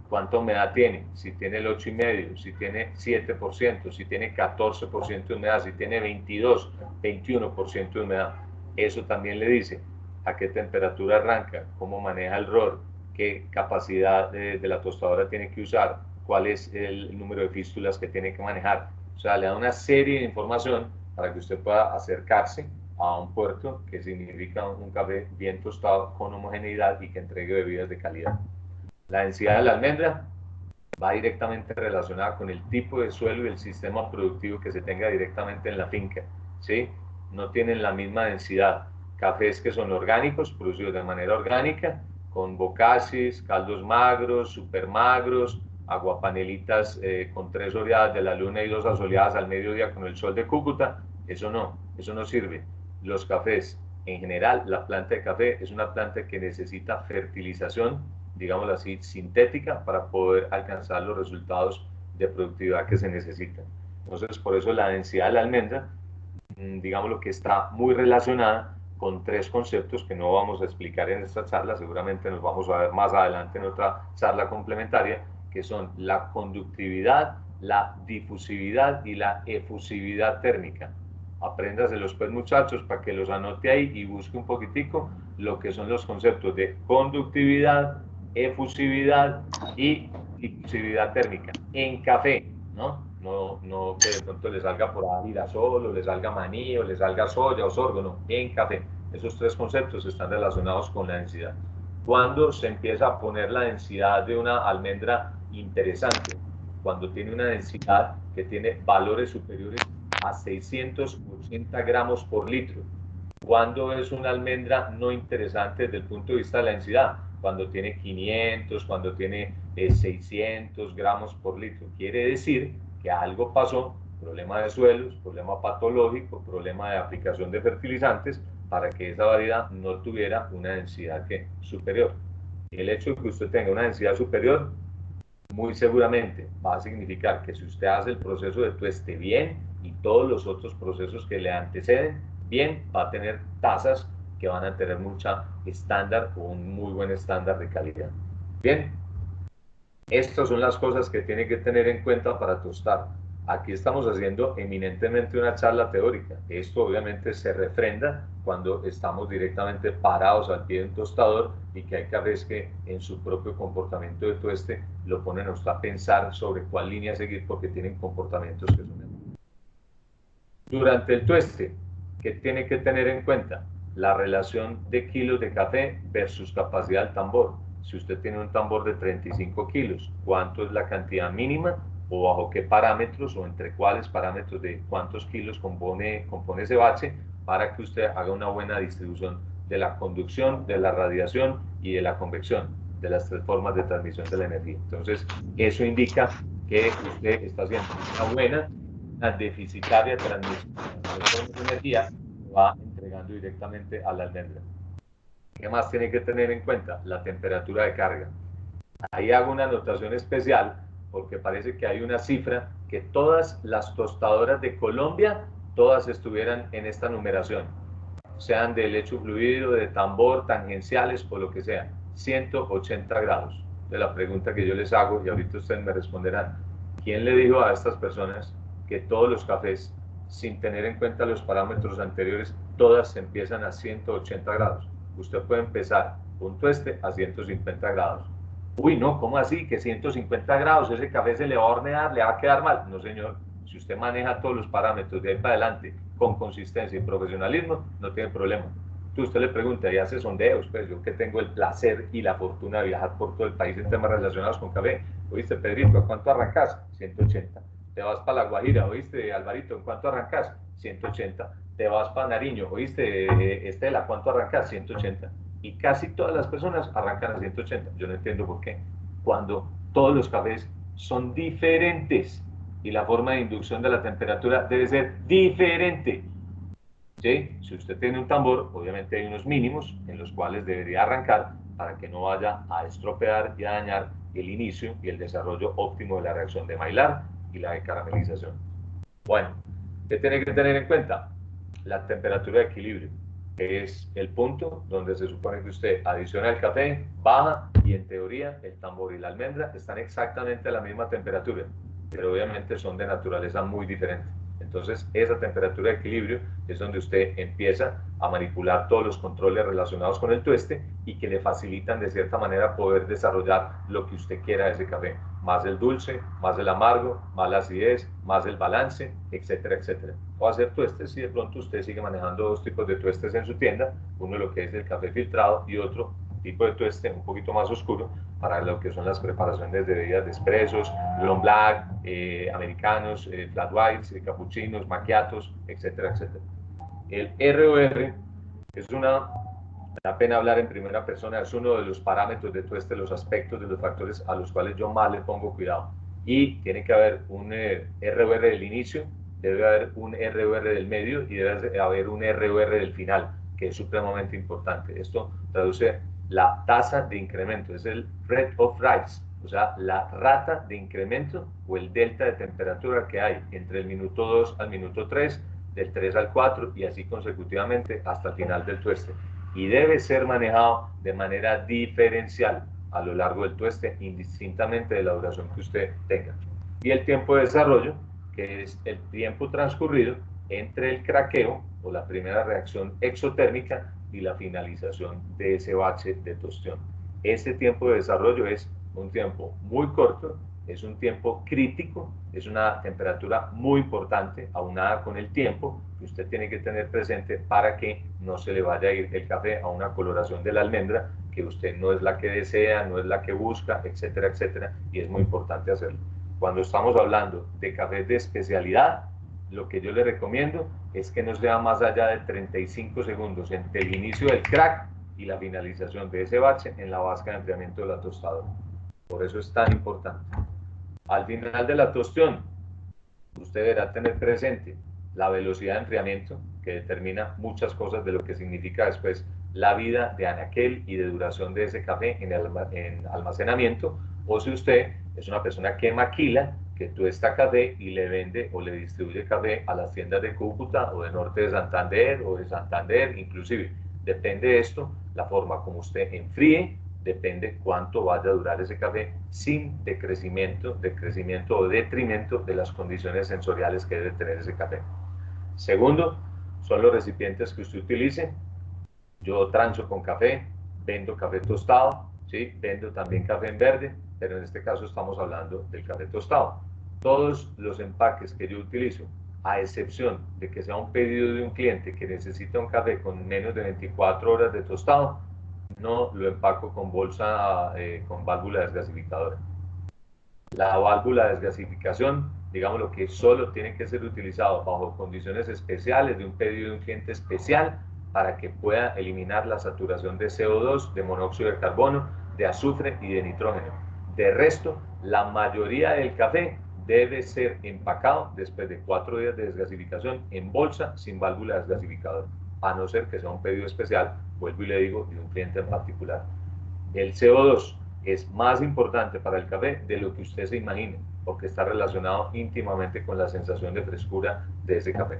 ¿Cuánta humedad tiene? Si tiene el 8,5, si tiene 7%, si tiene 14% de humedad, si tiene 22, 21% de humedad. Eso también le dice a qué temperatura arranca, cómo maneja el ROR, qué capacidad de la tostadora tiene que usar, cuál es el número de fístulas que tiene que manejar. O sea, le da una serie de información para que usted pueda acercarse a un puerto que significa un café bien tostado con homogeneidad y que entregue bebidas de calidad. La densidad de la almendra va directamente relacionada con el tipo de suelo y el sistema productivo que se tenga directamente en la finca, ¿sí? No tienen la misma densidad. Cafés que son orgánicos, producidos de manera orgánica, con bocasis, caldos magros, super magros, aguapanelitas con 3 oreadas de la luna y 2 asoleadas al mediodía con el sol de Cúcuta, eso no sirve. Los cafés, en general, la planta de café es una planta que necesita fertilización, digámoslo así, sintética para poder alcanzar los resultados de productividad que se necesitan. Entonces, por eso la densidad de la almendra, digámoslo que está muy relacionada con 3 conceptos que no vamos a explicar en esta charla, seguramente nos vamos a ver más adelante en otra charla complementaria, que son la conductividad, la difusividad y la efusividad térmica. Apréndaselos pues, muchachos, para que los anote ahí y busque un poquitico lo que son los conceptos de conductividad, efusividad y difusividad térmica en café, ¿no? No que de pronto le salga por ahí girasol, o le salga maní, o le salga soya o sorgo, no, en café. Esos 3 conceptos están relacionados con la densidad. ¿Cuándo se empieza a poner la densidad de una almendra interesante? Cuando tiene una densidad que tiene valores superiores a 680 gramos por litro. ¿Cuándo es una almendra no interesante desde el punto de vista de la densidad? Cuando tiene 500, cuando tiene 600 gramos por litro. Quiere decir que algo pasó, problema de suelos, problema patológico, problema de aplicación de fertilizantes, para que esa variedad no tuviera una densidad superior. El hecho de que usted tenga una densidad superior, muy seguramente va a significar que si usted hace el proceso de tueste bien y todos los otros procesos que le anteceden, bien, va a tener tasas que van a tener mucha estándar o un muy buen estándar de calidad. Bien, estas son las cosas que tiene que tener en cuenta para tostar. Aquí estamos haciendo eminentemente una charla teórica. Esto obviamente se refrenda cuando estamos directamente parados al pie de un tostador y que hay cafés que en su propio comportamiento de tueste lo ponen a usted a pensar sobre cuál línea seguir porque tienen comportamientos que son... Durante el tueste, ¿qué tiene que tener en cuenta? La relación de kilos de café versus capacidad del tambor. Si usted tiene un tambor de 35 kilos, ¿cuánto es la cantidad mínima o bajo qué parámetros o entre cuáles parámetros de cuántos kilos compone ese bache para que usted haga una buena distribución de la conducción, de la radiación y de la convección, de las 3 formas de transmisión de la energía? Entonces, eso indica que usted está haciendo una buena, una deficitaria transmisión de energía que va entregando directamente a la almendra. ¿Qué más tiene que tener en cuenta? La temperatura de carga. Ahí hago una anotación especial porque parece que hay una cifra que todas las tostadoras de Colombia, todas estuvieran en esta numeración, sean de lecho fluido, de tambor, tangenciales o lo que sea, 180 grados. De la pregunta que yo les hago, y ahorita ustedes me responderán, ¿quién le dijo a estas personas que todos los cafés, sin tener en cuenta los parámetros anteriores, todas empiezan a 180 grados? Usted puede empezar un tueste a 150 grados. Uy, no, ¿cómo así? Que 150 grados, ese café se le va a hornear, le va a quedar mal. No, señor. Si usted maneja todos los parámetros de ahí para adelante con consistencia y profesionalismo, no tiene problema. Usted le pregunta y hace sondeos, pues yo que tengo el placer y la fortuna de viajar por todo el país en temas relacionados con café. Oíste, Pedrito, ¿a cuánto arrancas? 180. Te vas para La Guajira, oíste, Alvarito, ¿en cuánto arrancas? 180. Te vas para Nariño, oíste, Estela, ¿cuánto arrancas? 180. Y casi todas las personas arrancan a 180. Yo no entiendo por qué. Cuando todos los cafés son diferentes y la forma de inducción de la temperatura debe ser diferente. ¿Sí? Si usted tiene un tambor, obviamente hay unos mínimos en los cuales debería arrancar para que no vaya a estropear y a dañar el inicio y el desarrollo óptimo de la reacción de Maillard y la de caramelización. Bueno, ¿qué tiene que tener en cuenta? La temperatura de equilibrio, que es el punto donde se supone que usted adiciona el café, baja y en teoría el tambor y la almendra están exactamente a la misma temperatura, pero obviamente son de naturaleza muy diferente. Entonces, esa temperatura de equilibrio es donde usted empieza a manipular todos los controles relacionados con el tueste y que le facilitan de cierta manera poder desarrollar lo que usted quiera de ese café. Más el dulce, más el amargo, más la acidez, más el balance, etcétera, etcétera. O hacer tuestes si de pronto usted sigue manejando dos tipos de tuestes en su tienda, uno lo que es el café filtrado y otro tipo de tueste un poquito más oscuro para lo que son las preparaciones de bebidas de expresos, long black, americanos, flat whites, cappuccinos, macchiatos, etcétera, etcétera. El ROR es da pena hablar en primera persona, es uno de los parámetros de tueste, los aspectos de los factores a los cuales yo más le pongo cuidado. Y tiene que haber un ROR del inicio, debe haber un ROR del medio y debe haber un ROR del final, que es supremamente importante. Esto traduce la tasa de incremento, es el rate of rise, o sea, la rata de incremento o el delta de temperatura que hay entre el minuto 2 al minuto 3, del 3 al 4 y así consecutivamente hasta el final del tueste. Y debe ser manejado de manera diferencial a lo largo del tueste, indistintamente de la duración que usted tenga. Y el tiempo de desarrollo, que es el tiempo transcurrido entre el craqueo o la primera reacción exotérmica y la finalización de ese bache de tostión. Ese tiempo de desarrollo es un tiempo muy corto, es un tiempo crítico, es una temperatura muy importante, aunada con el tiempo que usted tiene que tener presente para que no se le vaya a ir el café a una coloración de la almendra que usted no es la que desea, no es la que busca, etcétera, etcétera, y es muy importante hacerlo. Cuando estamos hablando de cafés de especialidad, lo que yo le recomiendo es que no sea más allá de 35 segundos entre el inicio del crack y la finalización de ese bache en la vasca de enfriamiento de la tostadora. Por eso es tan importante. Al final de la tostión, usted deberá tener presente la velocidad de enfriamiento, que determina muchas cosas de lo que significa después la vida de anaquel y de duración de ese café en almacenamiento, o si usted es una persona que maquila, que tuesta café y le vende o le distribuye café a las tiendas de Cúcuta o de Norte de Santander o de Santander, inclusive. Depende de esto, la forma como usted enfríe, depende cuánto vaya a durar ese café sin decrecimiento o detrimento de las condiciones sensoriales que debe tener ese café. Segundo, son los recipientes que usted utilice. Yo transo con café, vendo café tostado, ¿sí? Vendo también café en verde, pero en este caso estamos hablando del café tostado. Todos los empaques que yo utilizo, a excepción de que sea un pedido de un cliente que necesita un café con menos de 24 horas de tostado, no lo empaco con bolsa con válvula desgasificadora. La válvula de desgasificación, digamos lo que solo tiene que ser utilizado bajo condiciones especiales de un pedido de un cliente especial para que pueda eliminar la saturación de CO2, de monóxido de carbono, de azufre y de nitrógeno. De resto, la mayoría del café debe ser empacado después de 4 días de desgasificación en bolsa sin válvula desgasificadora, a no ser que sea un pedido especial, vuelvo y le digo, de un cliente en particular. El CO2 es más importante para el café de lo que usted se imagine, porque está relacionado íntimamente con la sensación de frescura de ese café.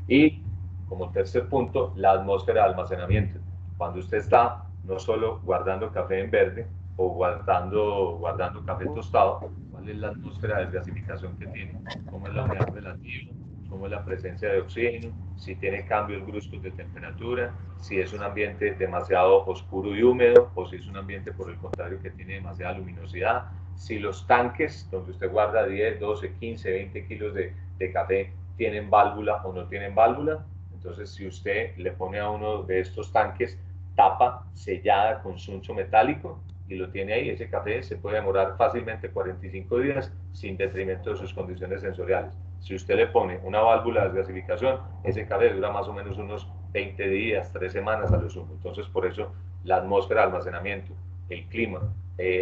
Y como tercer punto, la atmósfera de almacenamiento. Cuando usted está no solo guardando café en verde o guardando café tostado, ¿cuál es la atmósfera de desgasificación que tiene? ¿Cómo es la humedad relativa? cómo es la presencia de oxígeno, si tiene cambios bruscos de temperatura, si es un ambiente demasiado oscuro y húmedo o si es un ambiente por el contrario que tiene demasiada luminosidad, si los tanques donde usted guarda 10, 12, 15, 20 kilos de café tienen válvula o no tienen válvula. Entonces, si usted le pone a uno de estos tanques tapa sellada con suncho metálico y lo tiene ahí, ese café se puede demorar fácilmente 45 días sin detrimento de sus condiciones sensoriales. Si usted le pone una válvula de desgasificación, ese café dura más o menos unos 20 días, 3 semanas a lo sumo. Entonces, por eso la atmósfera de almacenamiento, el clima,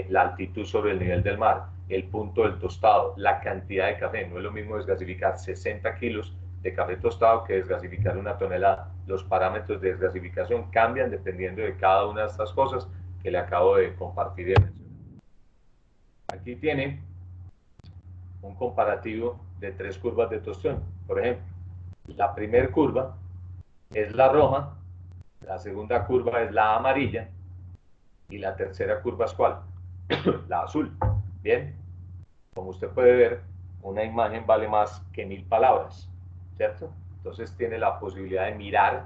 la altitud sobre el nivel del mar, el punto del tostado, la cantidad de café. No es lo mismo desgasificar 60 kilos de café tostado que desgasificar una tonelada. Los parámetros de desgasificación cambian dependiendo de cada una de estas cosas que le acabo de compartir y de mencionar. Aquí tiene un comparativo de 3 curvas de tostión. Por ejemplo, la primera curva es la roja, la segunda curva es la amarilla y la tercera curva es ¿cuál? La azul. Bien, como usted puede ver, una imagen vale más que 1000 palabras, ¿cierto? Entonces tiene la posibilidad de mirar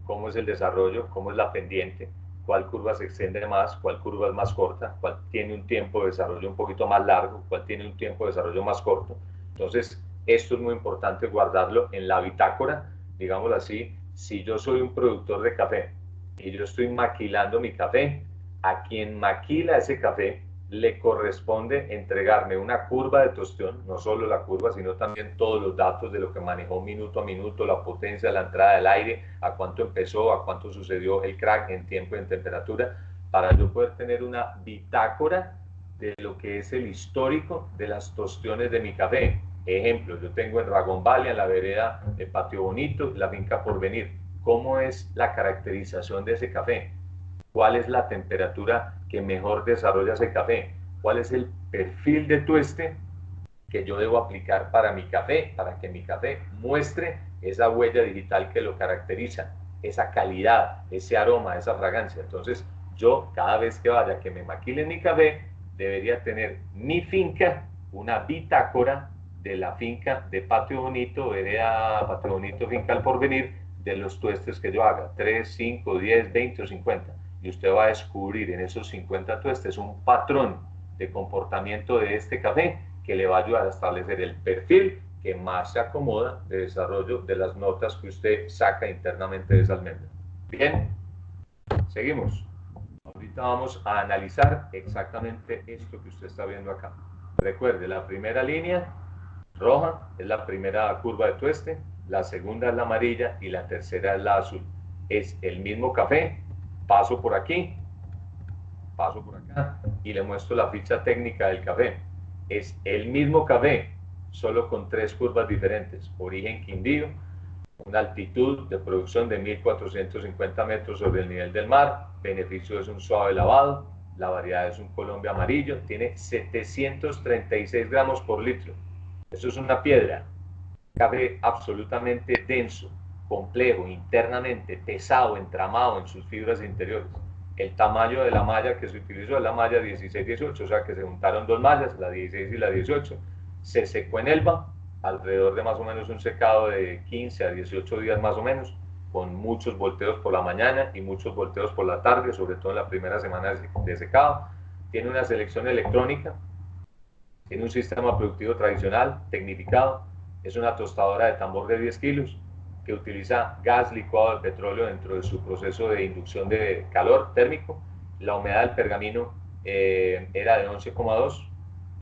cómo es el desarrollo, cómo es la pendiente, cuál curva se extiende más, cuál curva es más corta, cuál tiene un tiempo de desarrollo un poquito más largo, cuál tiene un tiempo de desarrollo más corto. Entonces, esto es muy importante guardarlo en la bitácora, digámoslo así. Si yo soy un productor de café y yo estoy maquilando mi café, a quien maquila ese café le corresponde entregarme una curva de tostión, no solo la curva, sino también todos los datos de lo que manejó minuto a minuto, la potencia, la entrada del aire, a cuánto empezó, a cuánto sucedió el crack en tiempo y en temperatura, para yo poder tener una bitácora de lo que es el histórico de las tostiones de mi café. Ejemplo, yo tengo en Ragón Valley, en la vereda de Patio Bonito, la finca Porvenir. ¿Cómo es la caracterización de ese café? ¿Cuál es la temperatura que mejor desarrolla ese café? ¿Cuál es el perfil de tueste que yo debo aplicar para mi café, para que mi café muestre esa huella digital que lo caracteriza, esa calidad, ese aroma, esa fragancia? Entonces, yo cada vez que vaya que me maquilen mi café, debería tener mi finca, una bitácora de la finca de Patio Bonito, vereda Patio Bonito, finca al Porvenir, de los tuestes que yo haga, 3, 5, 10, 20 o 50. Y usted va a descubrir en esos 50 tuestes un patrón de comportamiento de este café que le va a ayudar a establecer el perfil que más se acomoda de desarrollo de las notas que usted saca internamente de esa almendra. Bien, seguimos. Ahorita vamos a analizar exactamente esto que usted está viendo acá. Recuerde, la primera línea roja es la primera curva de tueste, la segunda es la amarilla y la tercera es la azul. Es el mismo café, paso por aquí, paso por acá y le muestro la ficha técnica del café. Es el mismo café, solo con 3 curvas diferentes. Origen Quindío, una altitud de producción de 1450 metros sobre el nivel del mar, beneficio es un suave lavado, la variedad es un Colombia amarillo, tiene 736 gramos por litro. Eso es una piedra. Café absolutamente denso, complejo, internamente pesado, entramado en sus fibras interiores. El tamaño de la malla que se utilizó es la malla 16-18, o sea que se juntaron 2 mallas, la 16 y la 18. Se secó en Elba, alrededor de más o menos un secado de 15 a 18 días más o menos, con muchos volteos por la mañana y muchos volteos por la tarde, sobre todo en la primera semana de secado. Tiene una selección electrónica, tiene un sistema productivo tradicional, tecnificado, es una tostadora de tambor de 10 kilos que utiliza gas licuado de petróleo dentro de su proceso de inducción de calor térmico. La humedad del pergamino era de 11,2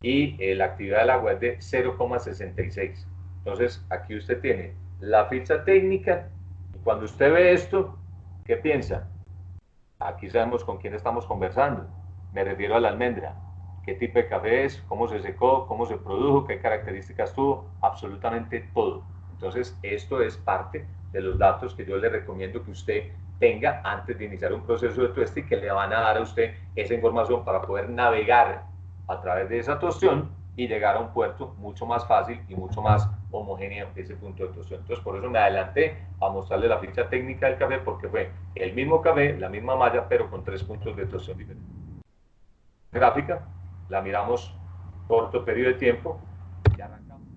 y la actividad del agua es de 0,66. Entonces, aquí usted tiene la ficha técnica y cuando usted ve esto, ¿qué piensa? Aquí sabemos con quién estamos conversando. Me refiero a la almendra. ¿Qué tipo de café es? ¿Cómo se secó? ¿Cómo se produjo? ¿Qué características tuvo? Absolutamente todo. Entonces, esto es parte de los datos que yo le recomiendo que usted tenga antes de iniciar un proceso de tueste y que le van a dar a usted esa información para poder navegar a través de esa tostión y llegar a un puerto mucho más fácil y mucho más homogéneo ese punto de tostión. Entonces, por eso me adelanté a mostrarle la ficha técnica del café, porque fue el mismo café, la misma malla, pero con 3 puntos de tostión diferentes. Gráfica, la miramos corto periodo de tiempo y arrancamos.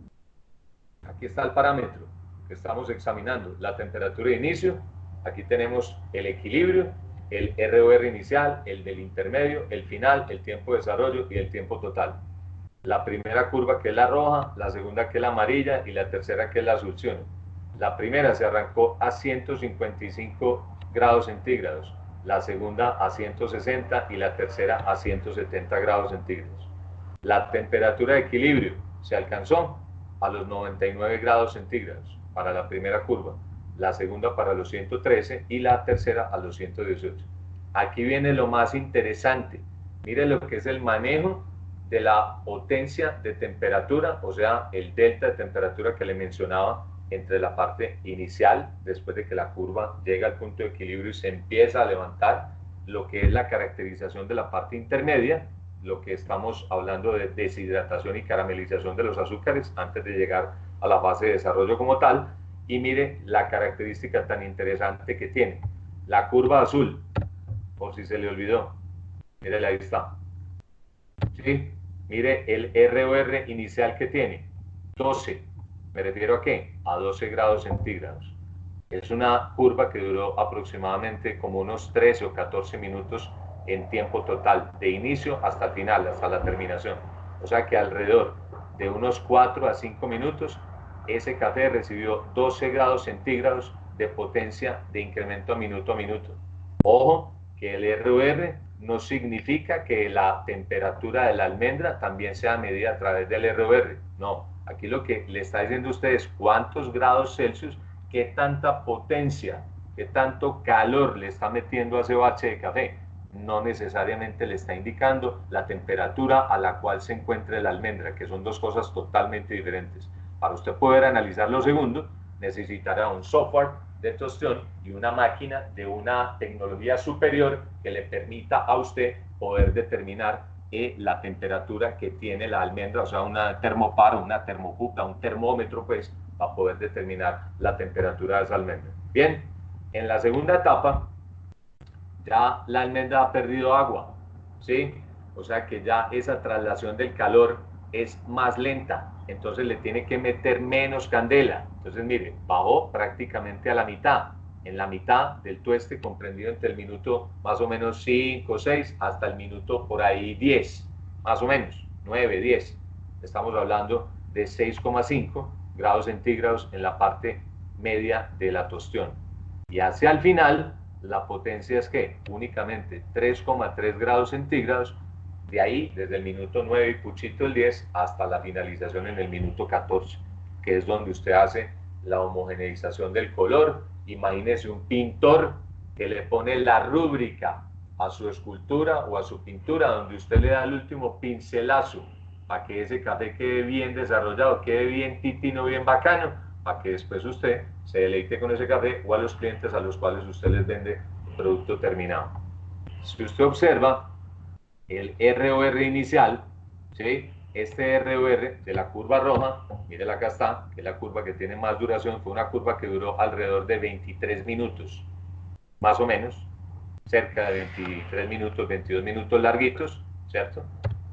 Aquí está el parámetro que estamos examinando, la temperatura de inicio. Aquí tenemos el equilibrio, el ROR inicial, el del intermedio, el final, el tiempo de desarrollo y el tiempo total. La primera curva que es la roja, la segunda que es la amarilla y la tercera que es la azul. La primera se arrancó a 155 grados centígrados, la segunda a 160 y la tercera a 170 grados centígrados. La temperatura de equilibrio se alcanzó a los 99 grados centígrados para la primera curva, la segunda para los 113 y la tercera a los 118. Aquí viene lo más interesante. Miren lo que es el manejo de la potencia de temperatura, o sea, el delta de temperatura que le mencionaba entre la parte inicial, después de que la curva llega al punto de equilibrio y se empieza a levantar, lo que es la caracterización de la parte intermedia, lo que estamos hablando de deshidratación y caramelización de los azúcares antes de llegar a la fase de desarrollo como tal. Y mire la característica tan interesante que tiene. La curva azul, por si se le olvidó, mire, ahí está. ¿Sí? Mire el ROR inicial que tiene, 12. ¿Me refiero a qué? A 12 grados centígrados. Es una curva que duró aproximadamente como unos 13 o 14 minutos en tiempo total, de inicio hasta el final, hasta la terminación. O sea que alrededor de unos 4 a 5 minutos, ese café recibió 12 grados centígrados de potencia de incremento a minuto. Ojo, que el ROR no significa que la temperatura de la almendra también sea medida a través del ROR. No, aquí lo que le está diciendo a usted es cuántos grados Celsius, qué tanta potencia, qué tanto calor le está metiendo a ese bache de café. No necesariamente le está indicando la temperatura a la cual se encuentra la almendra, que son dos cosas totalmente diferentes. Para usted poder analizar lo segundo, necesitará un software de tostión y una máquina de una tecnología superior que le permita a usted poder determinar la temperatura que tiene la almendra, o sea, una termopar, una termocuta, un termómetro, pues, para poder determinar la temperatura de esa almendra. Bien, en la segunda etapa, ya la almendra ha perdido agua, ¿sí? O sea que ya esa traslación del calor es más lenta, entonces le tiene que meter menos candela. Entonces, mire, bajó prácticamente a la mitad, en la mitad del tueste, comprendido entre el minuto más o menos 5 o 6 hasta el minuto por ahí 10, más o menos, 9, 10. Estamos hablando de 6,5 grados centígrados en la parte media de la tostión. Y hacia el final, la potencia es que únicamente 3,3 grados centígrados, de ahí desde el minuto 9 y puchito el 10 hasta la finalización en el minuto 14, que es donde usted hace la homogeneización del color. Imagínese un pintor que le pone la rúbrica a su escultura o a su pintura, donde usted le da el último pincelazo para que ese café quede bien desarrollado, quede bien titino, bien bacano, para que después usted se deleite con ese café o a los clientes a los cuales usted les vende el producto terminado. Si usted observa el ROR inicial, ¿sí? Este ROR de la curva roja, mírela acá está, que es la curva que tiene más duración, fue una curva que duró alrededor de 23 minutos, más o menos, cerca de 23 minutos, 22 minutos larguitos, ¿cierto?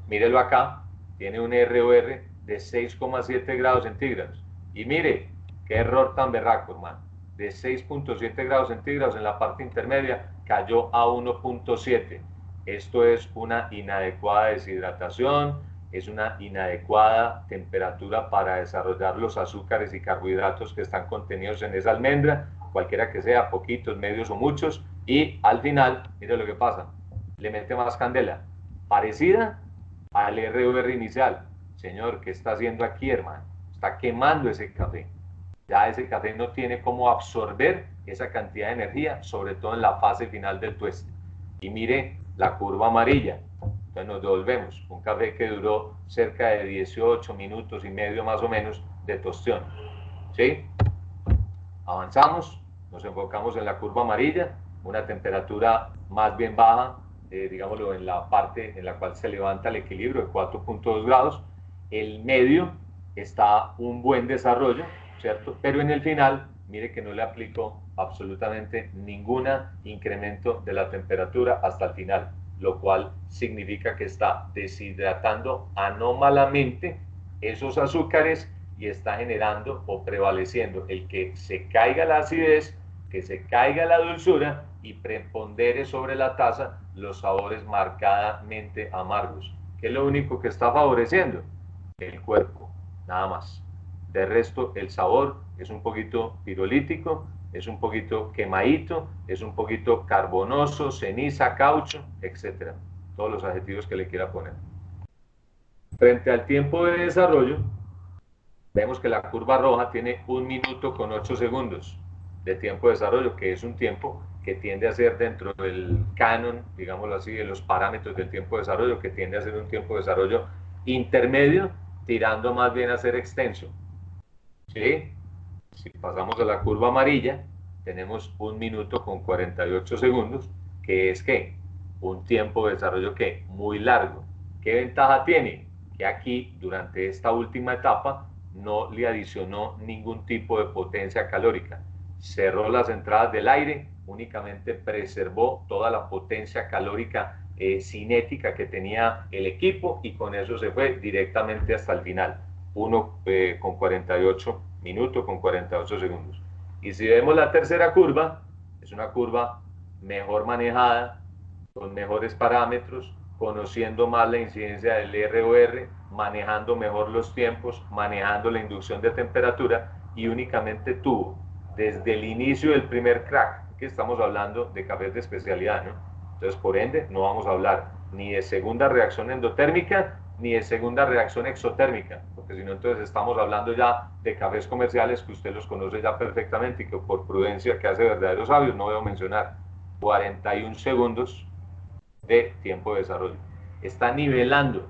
Mírelo acá, tiene un ROR de 6,7 grados centígrados. Y mire, qué error tan berraco, hermano. De 6,7 grados centígrados en la parte intermedia cayó a 1,7. Esto es una inadecuada deshidratación, es una inadecuada temperatura para desarrollar los azúcares y carbohidratos que están contenidos en esa almendra, cualquiera que sea, poquitos, medios o muchos. Y al final, mire lo que pasa, le mete más candela, parecida al ROR inicial. Señor, ¿qué está haciendo aquí, hermano? Está quemando ese café. Ya ese café no tiene cómo absorber esa cantidad de energía, sobre todo en la fase final del tueste. Y mire la curva amarilla. Entonces nos devolvemos. Un café que duró cerca de 18 minutos y medio más o menos de tostión. ¿Sí? Avanzamos, nos enfocamos en la curva amarilla, una temperatura más bien baja, digámoslo, en la parte en la cual se levanta el equilibrio de 4,2 grados. El medio está un buen desarrollo, ¿cierto? Pero en el final, mire que no le aplicó absolutamente ningún incremento de la temperatura hasta el final, lo cual significa que está deshidratando anómalamente esos azúcares y está generando o prevaleciendo el que se caiga la acidez, que se caiga la dulzura y prepondere sobre la taza los sabores marcadamente amargos. ¿Qué es lo único que está favoreciendo? El cuerpo, nada más. De resto, el sabor es un poquito pirolítico, es un poquito quemadito, es un poquito carbonoso, ceniza, caucho, etc. Todos los adjetivos que le quiera poner. Frente al tiempo de desarrollo, vemos que la curva roja tiene 1 minuto con 8 segundos de tiempo de desarrollo, que es un tiempo que tiende a ser dentro del canon, digámoslo así, de los parámetros del tiempo de desarrollo, que tiende a ser un tiempo de desarrollo intermedio, tirando más bien a ser extenso. ¿Sí? Si pasamos a la curva amarilla, tenemos 1 minuto con 48 segundos, que es ¿qué? Un tiempo de desarrollo ¿qué? Muy largo. ¿Qué ventaja tiene? Que aquí, durante esta última etapa, no le adicionó ningún tipo de potencia calórica. Cerró las entradas del aire, únicamente preservó toda la potencia calórica cinética que tenía el equipo y con eso se fue directamente hasta el final. 1 con 48 minutos con 48 segundos. Y si vemos la tercera curva, es una curva mejor manejada, con mejores parámetros, conociendo más la incidencia del ROR, manejando mejor los tiempos, manejando la inducción de temperatura y únicamente tuvo desde el inicio del primer crack, que estamos hablando de cafés de especialidad, ¿no? Entonces, por ende, no vamos a hablar ni de segunda reacción endotérmica ni de segunda reacción exotérmica, porque si no, entonces estamos hablando ya de cafés comerciales que usted los conoce ya perfectamente y que por prudencia que hace verdaderos sabios no debo mencionar. 41 segundos de tiempo de desarrollo. Está nivelando,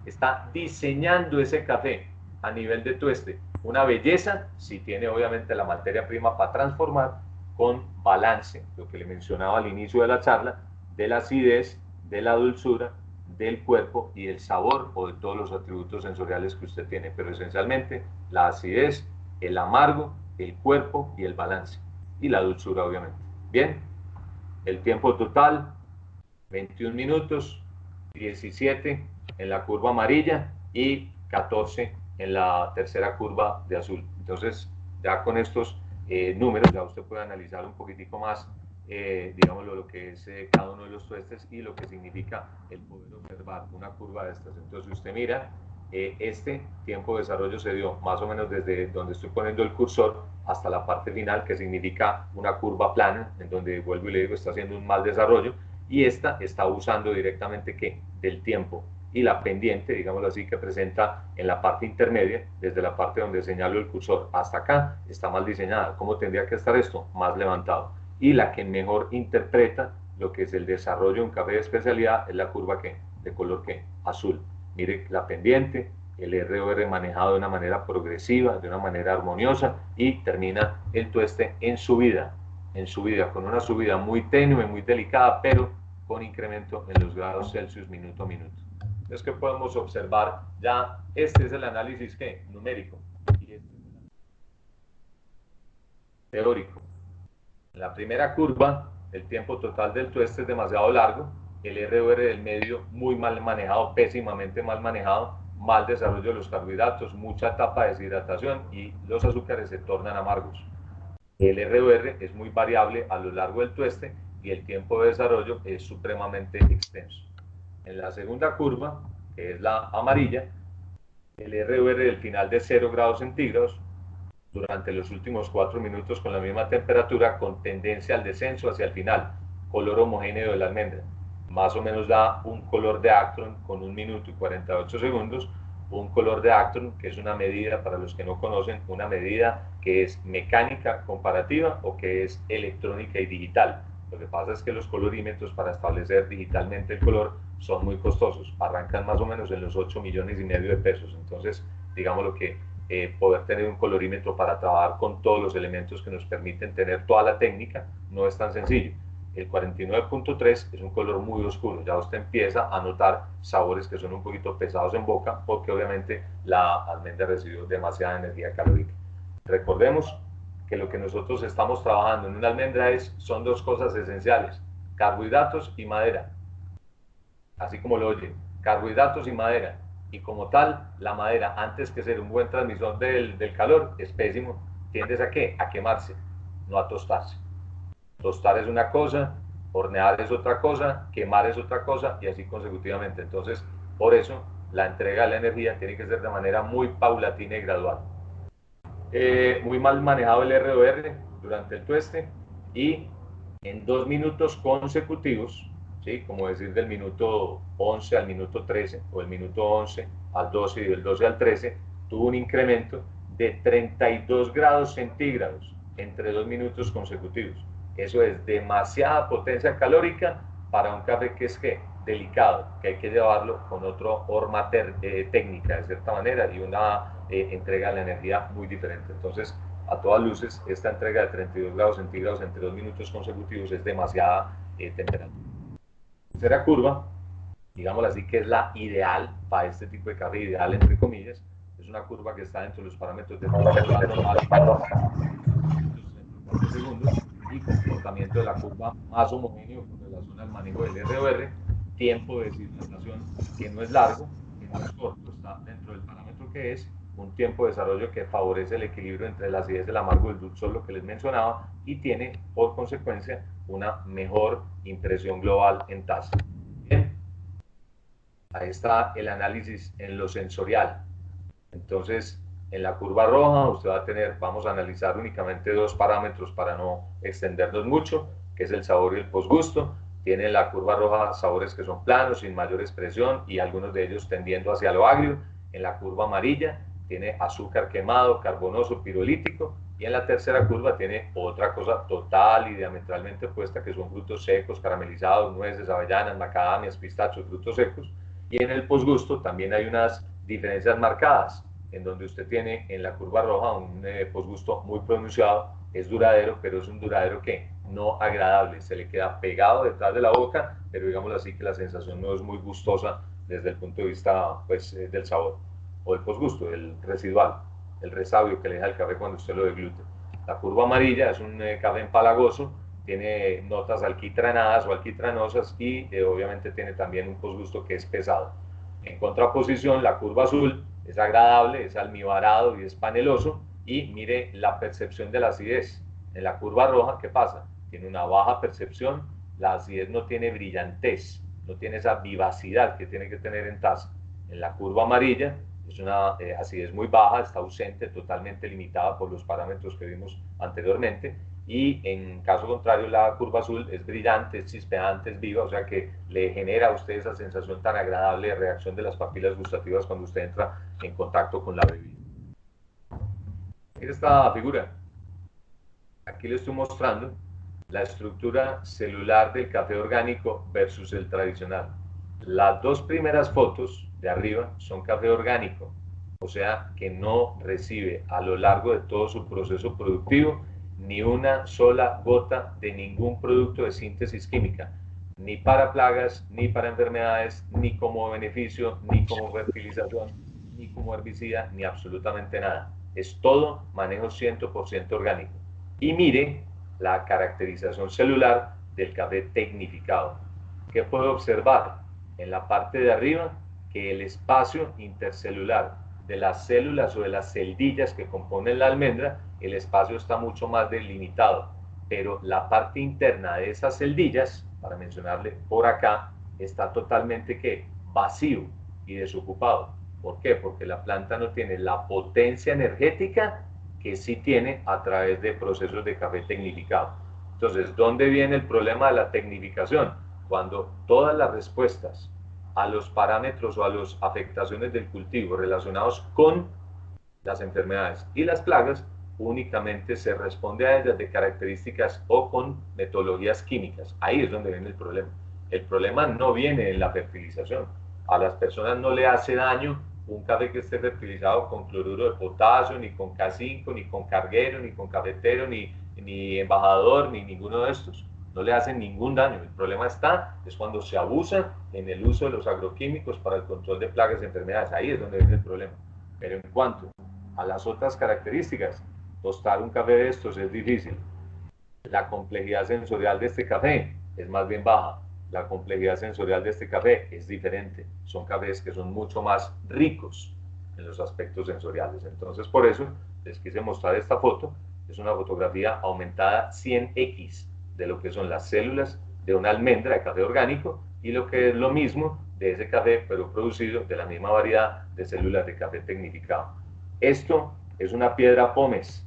está diseñando ese café a nivel de tueste. Una belleza, si tiene obviamente la materia prima para transformar, con balance, lo que le mencionaba al inicio de la charla, de la acidez, de la dulzura, del cuerpo y del sabor o de todos los atributos sensoriales que usted tiene, pero esencialmente la acidez, el amargo, el cuerpo y el balance, y la dulzura obviamente. Bien, el tiempo total, 21 minutos, 17 en la curva amarilla y 14 en la tercera curva de azul. Entonces, ya con estos números, ya usted puede analizar un poquitico más, digámoslo, lo que es cada uno de los tuestes y lo que significa el poder observar una curva de estas. Entonces, si usted mira, este tiempo de desarrollo se dio más o menos desde donde estoy poniendo el cursor hasta la parte final, que significa una curva plana, en donde, vuelvo y le digo, está haciendo un mal desarrollo, y esta está usando directamente ¿qué? Del tiempo y la pendiente, digámoslo así, que presenta en la parte intermedia, desde la parte donde señalo el cursor hasta acá, está mal diseñada. ¿Cómo tendría que estar esto? Más levantado. Y la que mejor interpreta lo que es el desarrollo de un café de especialidad es la curva ¿qué? De color ¿qué? Azul. Mire la pendiente, el ROR manejado de una manera progresiva, de una manera armoniosa, y termina el tueste en subida, con una subida muy tenue, muy delicada, pero con incremento en los grados Celsius minuto a minuto. Entonces, ¿qué podemos observar? Ya este es el análisis ¿qué? Numérico y este es el teórico. En la primera curva, el tiempo total del tueste es demasiado largo, el ROR del medio muy mal manejado, pésimamente mal manejado, mal desarrollo de los carbohidratos, mucha etapa de deshidratación y los azúcares se tornan amargos. El ROR es muy variable a lo largo del tueste y el tiempo de desarrollo es supremamente extenso. En la segunda curva, que es la amarilla, el ROR del final de 0 grados centígrados durante los últimos 4 minutos con la misma temperatura, con tendencia al descenso hacia el final, color homogéneo de la almendra. Más o menos da un color de Actron con 1 minuto y 48 segundos, un color de Actron, que es una medida, para los que no conocen, una medida que es mecánica comparativa o que es electrónica y digital. Lo que pasa es que los colorímetros para establecer digitalmente el color son muy costosos, arrancan más o menos en los 8,5 millones de pesos. Entonces, digamos lo que poder tener un colorímetro para trabajar con todos los elementos que nos permiten tener toda la técnica no es tan sencillo. El 49.3 es un color muy oscuro, ya usted empieza a notar sabores que son un poquito pesados en boca porque obviamente la almendra recibió demasiada energía calórica. Recordemos que lo que nosotros estamos trabajando en una almendra son dos cosas esenciales: carbohidratos y madera. Así como lo oyen, carbohidratos y madera. y como tal, la madera, antes que ser un buen transmisor del calor, es pésimo. ¿Tiendes a qué? A quemarse, no a tostarse. Tostar es una cosa, hornear es otra cosa, quemar es otra cosa, y así consecutivamente. Entonces, por eso, la entrega de la energía tiene que ser de manera muy paulatina y gradual. Muy mal manejado el ROR durante el tueste, y en 2 minutos consecutivos, ¿sí? Como decir del minuto 11 al minuto 13, o el minuto 11 al 12 y del 12 al 13, tuvo un incremento de 32 grados centígrados entre 2 minutos consecutivos. Eso es demasiada potencia calórica para un café que es delicado, que hay que llevarlo con otra forma técnica de cierta manera, y una entrega de la energía muy diferente. Entonces, a todas luces, esta entrega de 32 grados centígrados entre 2 minutos consecutivos es demasiada temperatura. Tercera curva, digámoslo así, que es la ideal para este tipo de café, ideal entre comillas, es una curva que está dentro de los parámetros de temperatura normal, segundos, y comportamiento de la curva más homogéneo con relación al manejo del ROR, tiempo de deshidratación que no es largo, que no es corto, está dentro del parámetro que es, un tiempo de desarrollo que favorece el equilibrio entre la acidez, el amargo y el dulzor, lo que les mencionaba, y tiene por consecuencia una mejor impresión global en taza. Bien, ahí está el análisis en lo sensorial. Entonces, en la curva roja usted va a tener, vamos a analizar únicamente 2 parámetros para no extendernos mucho, que es el sabor y el posgusto. Tiene la curva roja sabores que son planos, sin mayor expresión, y algunos de ellos tendiendo hacia lo agrio. En la curva amarilla tiene azúcar quemado, carbonoso, pirolítico, y en la tercera curva tiene otra cosa total y diametralmente opuesta, que son frutos secos, caramelizados, nueces, avellanas, macadamias, pistachos, frutos secos. Y en el posgusto también hay unas diferencias marcadas, en donde usted tiene en la curva roja un posgusto muy pronunciado, es duradero, pero es un duradero que no agradable, se le queda pegado detrás de la boca, pero digámoslo así, que la sensación no es muy gustosa desde el punto de vista pues, del sabor, o el posgusto, el residual, el resabio que le deja el café cuando usted lo deglute. La curva amarilla es un café empalagoso, tiene notas alquitranadas o alquitranosas, y obviamente tiene también un posgusto que es pesado. En contraposición, la curva azul es agradable, es almibarado y es paneloso, y mire la percepción de la acidez. En la curva roja, ¿qué pasa? Tiene una baja percepción, la acidez no tiene brillantez, no tiene esa vivacidad que tiene que tener en taza. En la curva amarilla es una acidez muy baja, está ausente, totalmente limitada por los parámetros que vimos anteriormente, y en caso contrario la curva azul es brillante, es chispeante, es viva, o sea que le genera a usted esa sensación tan agradable de reacción de las papilas gustativas cuando usted entra en contacto con la bebida. Esta figura, aquí le estoy mostrando la estructura celular del café orgánico versus el tradicional. Las 2 primeras fotos de arriba son café orgánico, o sea que no recibe a lo largo de todo su proceso productivo ni una sola gota de ningún producto de síntesis química, ni para plagas, ni para enfermedades, ni como beneficio, ni como fertilización, ni como herbicida, ni absolutamente nada. Es todo manejo 100% orgánico. Y mire la caracterización celular del café tecnificado. ¿Qué puedo observar? En la parte de arriba, que el espacio intercelular de las células o de las celdillas que componen la almendra, el espacio está mucho más delimitado, pero la parte interna de esas celdillas, para mencionarle por acá, está totalmente vacío y desocupado. ¿Por qué? Porque la planta no tiene la potencia energética que sí tiene a través de procesos de café tecnificado. Entonces, ¿dónde viene el problema de la tecnificación? Cuando todas las respuestas a los parámetros o a las afectaciones del cultivo relacionados con las enfermedades y las plagas, únicamente se responde a ellas de características o con metodologías químicas. Ahí es donde viene el problema. El problema no viene en la fertilización. A las personas no le hace daño un café que esté fertilizado con cloruro de potasio, ni con K5, ni con carguero, ni con cafetero, ni embajador, ni ninguno de estos. No le hacen ningún daño. El problema es cuando se abusa en el uso de los agroquímicos para el control de plagas y enfermedades. Ahí es donde viene el problema. Pero en cuanto a las otras características, tostar un café de estos es difícil. La complejidad sensorial de este café es más bien baja. la complejidad sensorial de este café es diferente. Son cafés que son mucho más ricos en los aspectos sensoriales. Entonces, por eso les quise mostrar esta foto. Es una fotografía aumentada 100x de lo que son las células de una almendra de café orgánico y lo que es lo mismo de ese café, pero producido de la misma variedad de células de café tecnificado. Esto es una piedra pómez.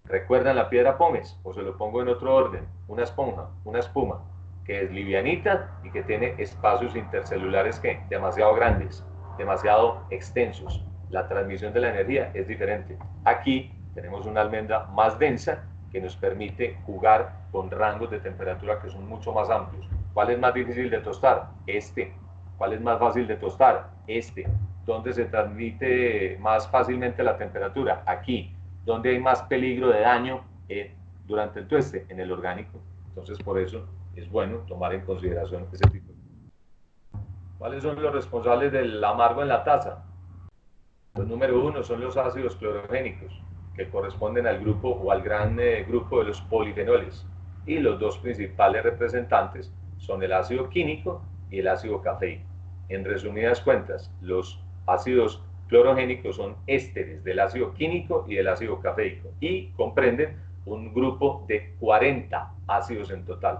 ¿Recuerdan la piedra pómez? O se lo pongo en otro orden. Una esponja, una espuma, que es livianita y que tiene espacios intercelulares que demasiado grandes, demasiado extensos. La transmisión de la energía es diferente. Aquí tenemos una almendra más densa que nos permite jugar con rangos de temperatura que son mucho más amplios. ¿Cuál es más difícil de tostar? Este. ¿Cuál es más fácil de tostar? Este. ¿Dónde se transmite más fácilmente la temperatura? Aquí. ¿Dónde hay más peligro de daño durante el tueste? En el orgánico. Entonces, por eso es bueno tomar en consideración ese tipo de cosas. ¿Cuáles son los responsables del amargo en la taza? Los número 1 son los ácidos clorogénicos, que corresponden al grupo o al gran grupo de los polifenoles. Y los dos principales representantes son el ácido químico y el ácido cafeico. En resumidas cuentas, los ácidos clorogénicos son ésteres del ácido químico y del ácido cafeico y comprenden un grupo de 40 ácidos en total.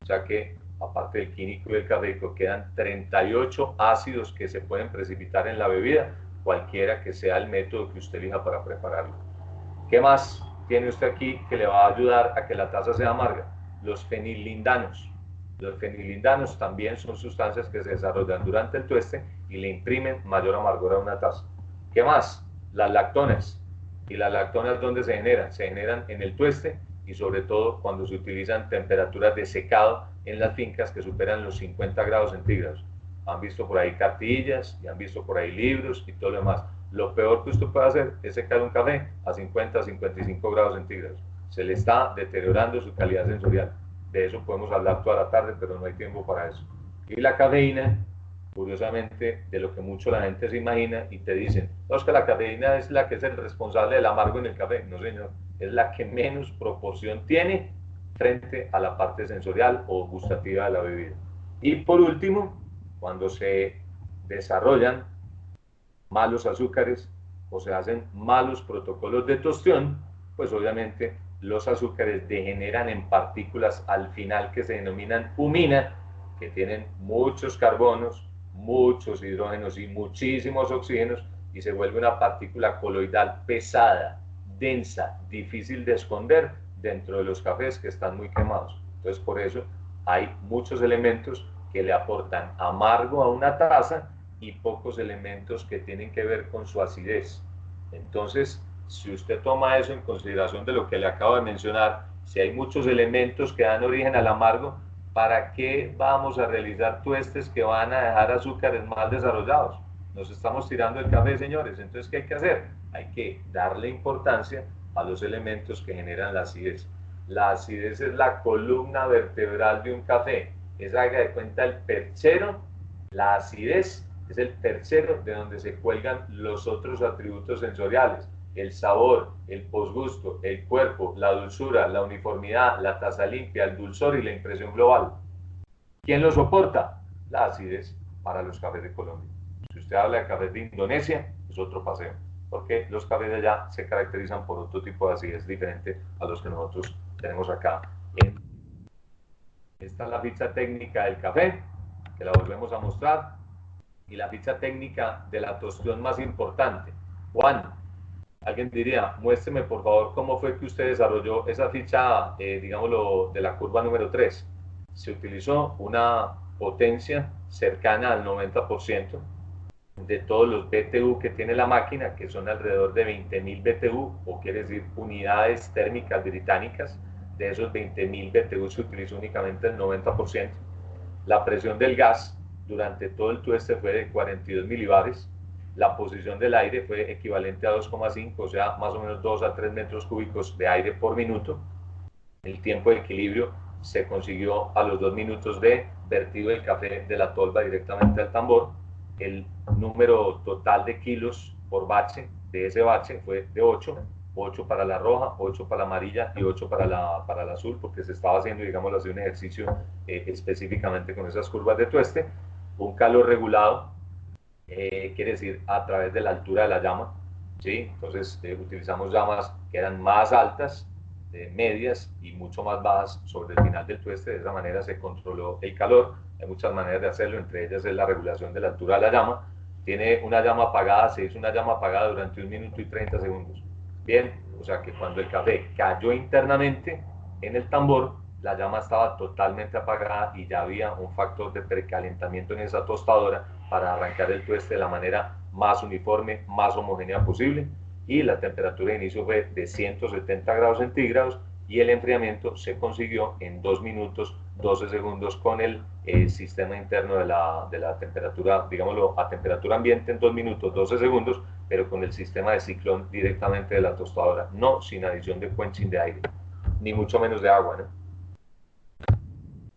O sea que, aparte del químico y del cafeico, quedan 38 ácidos que se pueden precipitar en la bebida, cualquiera que sea el método que usted elija para prepararlo. ¿Qué más tiene usted aquí que le va a ayudar a que la taza sea amarga? Los fenilindanos. Los fenilindanos también son sustancias que se desarrollan durante el tueste y le imprimen mayor amargor a una taza. ¿Qué más? Las lactonas. ¿Y las lactonas dónde se generan? Se generan en el tueste y sobre todo cuando se utilizan temperaturas de secado en las fincas que superan los 50 grados centígrados. Han visto por ahí cartillas y han visto por ahí libros y todo lo demás. Lo peor que usted puede hacer es secar un café a 50, 55 grados centígrados. Se le está deteriorando su calidad sensorial. De eso podemos hablar toda la tarde, pero no hay tiempo para eso. Y la cafeína, curiosamente, de lo que mucho la gente se imagina y te dicen, no, es que la cafeína es la que es el responsable del amargo en el café. No, señor, es la que menos proporción tiene frente a la parte sensorial o gustativa de la bebida. Y por último, cuando se desarrollan malos azúcares o se hacen malos protocolos de tostión, pues obviamente los azúcares degeneran en partículas al final que se denominan humina, que tienen muchos carbonos, muchos hidrógenos y muchísimos oxígenos, y se vuelve una partícula coloidal pesada, densa, difícil de esconder dentro de los cafés que están muy quemados. Entonces, por eso hay muchos elementos que le aportan amargo a una taza y pocos elementos que tienen que ver con su acidez. Entonces, si usted toma eso en consideración de lo que le acabo de mencionar, si hay muchos elementos que dan origen al amargo, ¿para qué vamos a realizar tuestes que van a dejar azúcares mal desarrollados? Nos estamos tirando el café, señores. Entonces, ¿qué hay que hacer? Hay que darle importancia a los elementos que generan la acidez. La acidez es la columna vertebral de un café. Es, haga de cuenta, el perchero. La acidez es el perchero de donde se cuelgan los otros atributos sensoriales: el sabor, el posgusto, el cuerpo, la dulzura, la uniformidad, la taza limpia, el dulzor y la impresión global. ¿Quién lo soporta? La acidez para los cafés de Colombia. Si usted habla de cafés de Indonesia, es otro paseo, porque los cafés de allá se caracterizan por otro tipo de acidez diferente a los que nosotros tenemos acá. Esta es la ficha técnica del café, que la volvemos a mostrar, y la ficha técnica de la tostión más importante. Juan, alguien diría, muéstreme por favor cómo fue que usted desarrolló esa ficha, digámoslo, de la curva número 3. Se utilizó una potencia cercana al 90% de todos los BTU que tiene la máquina, que son alrededor de 20.000 BTU, o quiere decir unidades térmicas británicas. De esos 20.000 BTU se utilizó únicamente el 90%. La presión del gas durante todo el tueste fue de 42 milibares. La posición del aire fue equivalente a 2,5, o sea, más o menos 2 a 3 metros cúbicos de aire por minuto. El tiempo de equilibrio se consiguió a los 2 minutos de vertido del café de la tolva directamente al tambor. El número total de kilos por bache de ese bache fue de 8, 8 para la roja, 8 para la amarilla y 8 para la azul, porque se estaba haciendo, digamos así, un ejercicio específicamente con esas curvas de tueste. Un calor regulado, quiere decir a través de la altura de la llama, ¿sí? Entonces utilizamos llamas que eran más altas, medias y mucho más bajas sobre el final del tueste. De esa manera se controló el calor. Hay muchas maneras de hacerlo, entre ellas es la regulación de la altura de la llama. Tiene una llama apagada, se hizo una llama apagada durante 1 minuto y 30 segundos. Bien, o sea que cuando el café cayó internamente en el tambor, la llama estaba totalmente apagada y ya había un factor de precalentamiento en esa tostadora para arrancar el tueste de la manera más uniforme, más homogénea posible. Y la temperatura de inicio fue de 170 grados centígrados y el enfriamiento se consiguió en 2 minutos 12 segundos con el sistema interno de la temperatura, digámoslo, a temperatura ambiente en 2 minutos 12 segundos, pero con el sistema de ciclón directamente de la tostadora, no sin adición de quenching de aire, ni mucho menos de agua, ¿no?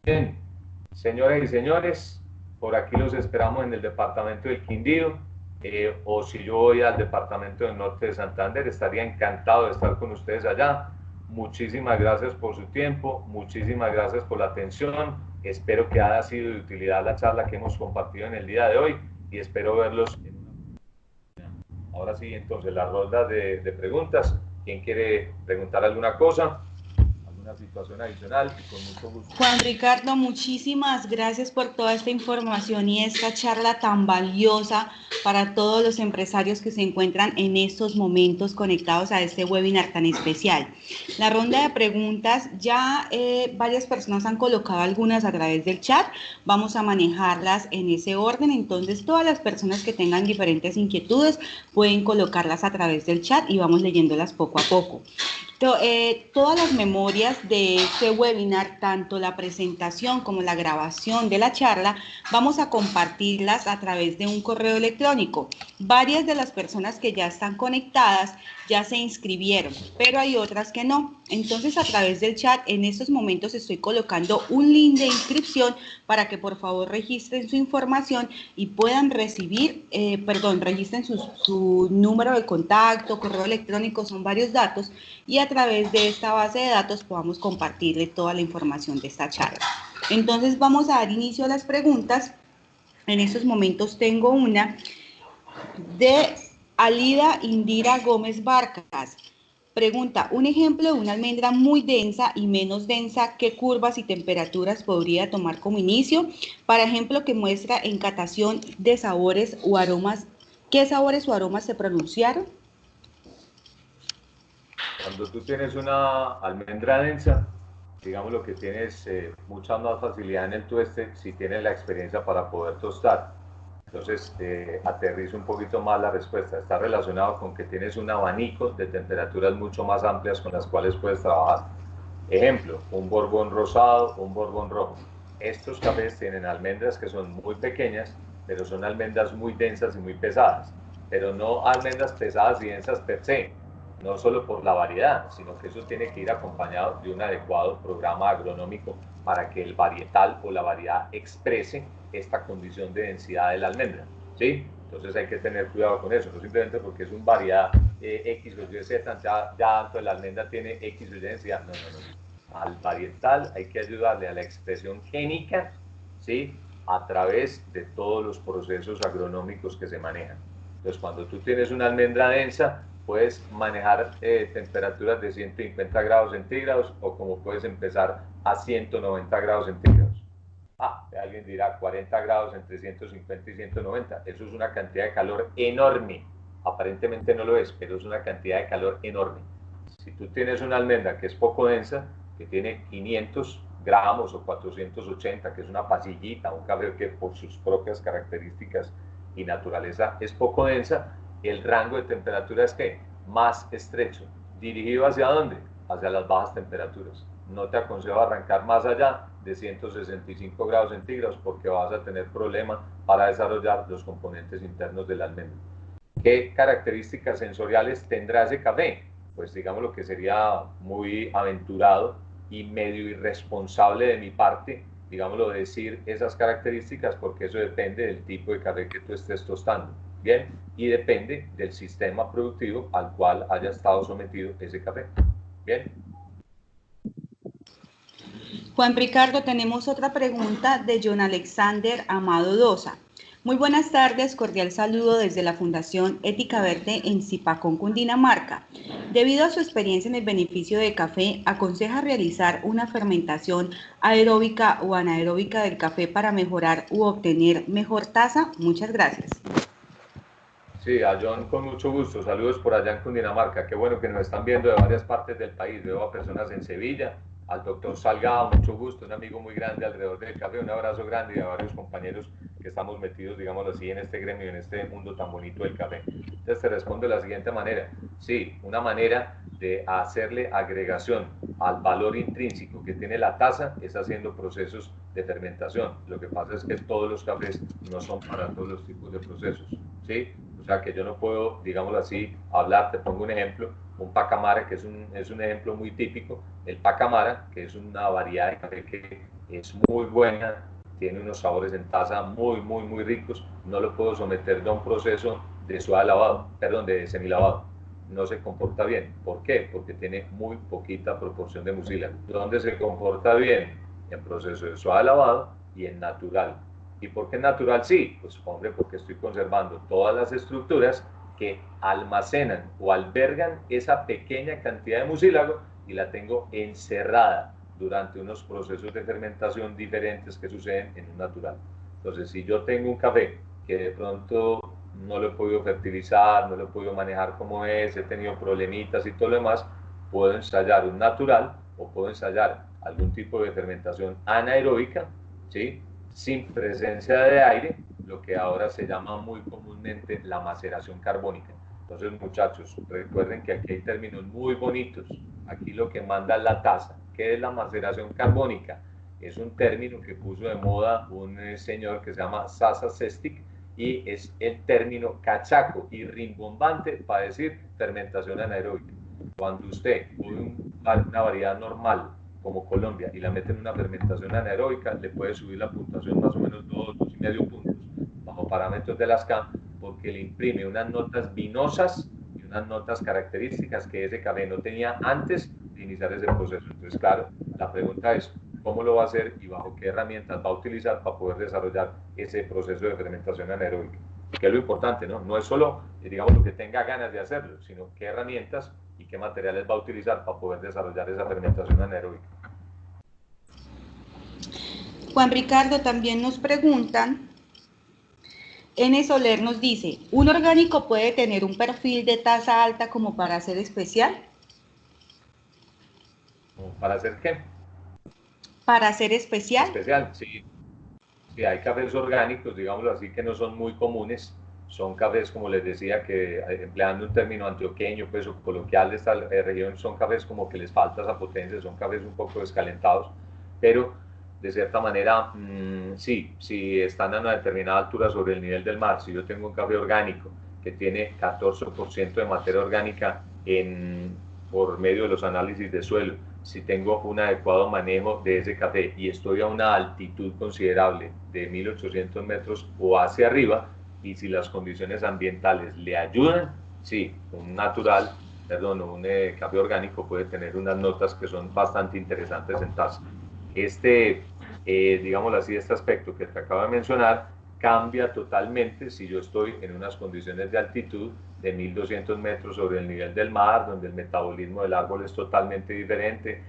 Bien, señoras y señores, por aquí los esperamos en el departamento del Quindío, o si yo voy al departamento del norte de Santander, estaría encantado de estar con ustedes allá. Muchísimas gracias por su tiempo, muchísimas gracias por la atención, espero que haya sido de utilidad la charla que hemos compartido en el día de hoy y espero verlos en una... Ahora sí, entonces la ronda de preguntas. ¿Quién quiere preguntar alguna cosa? ¿Alguna situación adicional? Y con mucho gusto. Juan Ricardo, muchísimas gracias por toda esta información y esta charla tan valiosa para todos los empresarios que se encuentran en estos momentos conectados a este webinar tan especial. La ronda de preguntas, ya varias personas han colocado algunas a través del chat, vamos a manejarlas en ese orden, entonces todas las personas que tengan diferentes inquietudes pueden colocarlas a través del chat y vamos leyéndolas poco a poco. Todas las memorias de este webinar, tanto la presentación como la grabación de la charla, vamos a compartirlas a través de un correo electrónico. Varias de las personas que ya están conectadas ya se inscribieron, pero hay otras que no. Entonces, a través del chat, en estos momentos estoy colocando un link de inscripción para que por favor registren su información y puedan recibir, registren su número de contacto, correo electrónico, son varios datos, y a través de esta base de datos podamos compartirle toda la información de esta charla. Entonces vamos a dar inicio a las preguntas. En estos momentos tengo una de Alida Indira Gómez Barcas. Pregunta, un ejemplo de una almendra muy densa y menos densa, ¿qué curvas y temperaturas podría tomar como inicio? Para ejemplo, que muestra en catación de sabores o aromas, ¿qué sabores o aromas se pronunciaron? Cuando tú tienes una almendra densa, digamos lo que tienes mucha más facilidad en el tueste si tienes la experiencia para poder tostar. Entonces, aterrizo un poquito más la respuesta. Está relacionado con que tienes un abanico de temperaturas mucho más amplias con las cuales puedes trabajar. Ejemplo, un borbón rosado, un borbón rojo. Estos cafés tienen almendras que son muy pequeñas, pero son almendras muy densas y muy pesadas. Pero no almendras pesadas y densas per se, no solo por la variedad, sino que eso tiene que ir acompañado de un adecuado programa agronómico para que el varietal o la variedad exprese esta condición de densidad de la almendra, ¿sí? Entonces hay que tener cuidado con eso, no simplemente porque es una variedad X o Y, Z, ya la almendra tiene X o Y densidad, no. Al varietal hay que ayudarle a la expresión génica, ¿sí? A través de todos los procesos agronómicos que se manejan. Entonces cuando tú tienes una almendra densa, puedes manejar temperaturas de 150 grados centígrados o como puedes empezar a 190 grados centígrados. Alguien dirá 40 grados entre 150 y 190. Eso es una cantidad de calor enorme. Aparentemente no lo es, pero es una cantidad de calor enorme. Si tú tienes una almendra que es poco densa, que tiene 500 gramos o 480, que es una pasillita, un café que por sus propias características y naturaleza es poco densa, el rango de temperatura es que más estrecho. ¿Dirigido hacia dónde? Hacia las bajas temperaturas. No te aconsejo arrancar más allá de 165 grados centígrados porque vas a tener problemas para desarrollar los componentes internos del almendra. ¿Qué características sensoriales tendrá ese café? Pues digamos lo que sería muy aventurado y medio irresponsable de mi parte, digámoslo, decir esas características porque eso depende del tipo de café que tú estés tostando. bien, y depende del sistema productivo al cual haya estado sometido ese café, bien. Juan Ricardo, tenemos otra pregunta de John Alexander Amado Dosa. Muy buenas tardes, cordial saludo desde la Fundación Ética Verde en Zipacón, Cundinamarca. Debido a su experiencia en el beneficio de café, ¿aconseja realizar una fermentación aeróbica o anaeróbica del café para mejorar u obtener mejor taza? Muchas gracias. Sí, a John con mucho gusto. Saludos por allá en Cundinamarca. Qué bueno que nos están viendo de varias partes del país. Veo a personas en Sevilla, al doctor Salgado, mucho gusto, un amigo muy grande alrededor del café. Un abrazo grande y a varios compañeros que estamos metidos, digamos así, en este gremio, en este mundo tan bonito del café. Entonces te respondo de la siguiente manera. Sí, una manera de hacerle agregación al valor intrínseco que tiene la taza es haciendo procesos de fermentación. Lo que pasa es que todos los cafés no son para todos los tipos de procesos, ¿sí? O sea que yo no puedo, digámoslo así, hablar. Te pongo un ejemplo, un pacamara, que es un ejemplo muy típico. El pacamara, que es una variedad de café que es muy buena, tiene unos sabores en taza muy ricos, no lo puedo someter a un proceso de suave lavado, perdón, de semilavado. No se comporta bien. ¿Por qué? Porque tiene muy poquita proporción de mucílago. ¿Dónde se comporta bien? En proceso de suave lavado y en natural. ¿Y por qué natural? Sí, pues hombre, porque estoy conservando todas las estructuras que almacenan o albergan esa pequeña cantidad de mucílago y la tengo encerrada durante unos procesos de fermentación diferentes que suceden en un natural. Entonces, si yo tengo un café que de pronto no lo he podido fertilizar, no lo he podido manejar como es, he tenido problemitas y todo lo demás, puedo ensayar un natural o puedo ensayar algún tipo de fermentación anaeróbica, ¿sí? Sin presencia de aire, lo que ahora se llama muy comúnmente la maceración carbónica. Entonces, muchachos, recuerden que aquí hay términos muy bonitos. Aquí lo que manda es la taza. ¿Qué es la maceración carbónica? Es un término que puso de moda un señor que se llama Sasa Sestic y es el término cachaco y rimbombante para decir fermentación anaeróbica. Cuando usted pone una variedad normal como Colombia y la mete en una fermentación anaeróbica, le puede subir la puntuación más o menos 2,5 puntos bajo parámetros de la SCAM, porque le imprime unas notas vinosas y unas notas características que ese café no tenía antes de iniciar ese proceso. Entonces, claro, la pregunta es, ¿cómo lo va a hacer y bajo qué herramientas va a utilizar para poder desarrollar ese proceso de fermentación anaeróbica? Que es lo importante, ¿no? No es solo, digamos, lo que tenga ganas de hacerlo, sino qué herramientas y qué materiales va a utilizar para poder desarrollar esa fermentación anaeróbica. Juan Ricardo, también nos preguntan, N. Soler nos dice, ¿un orgánico puede tener un perfil de taza alta como para ser especial? ¿Para hacer qué? Para ser especial. Especial, sí. Sí, hay cafés orgánicos, digámoslo así, que no son muy comunes. Son cafés, como les decía, que empleando un término antioqueño, pues, o coloquial de esta región, son cafés como que les falta esa potencia, son cafés un poco descalentados, pero de cierta manera, sí, si están a una determinada altura sobre el nivel del mar, si yo tengo un café orgánico que tiene 14% de materia orgánica por medio de los análisis de suelo, si tengo un adecuado manejo de ese café y estoy a una altitud considerable de 1800 metros o hacia arriba, y si las condiciones ambientales le ayudan, sí, un café orgánico puede tener unas notas que son bastante interesantes en taza. Digámoslo así, este aspecto que te acabo de mencionar cambia totalmente si yo estoy en unas condiciones de altitud de 1200 metros sobre el nivel del mar, donde el metabolismo del árbol es totalmente diferente,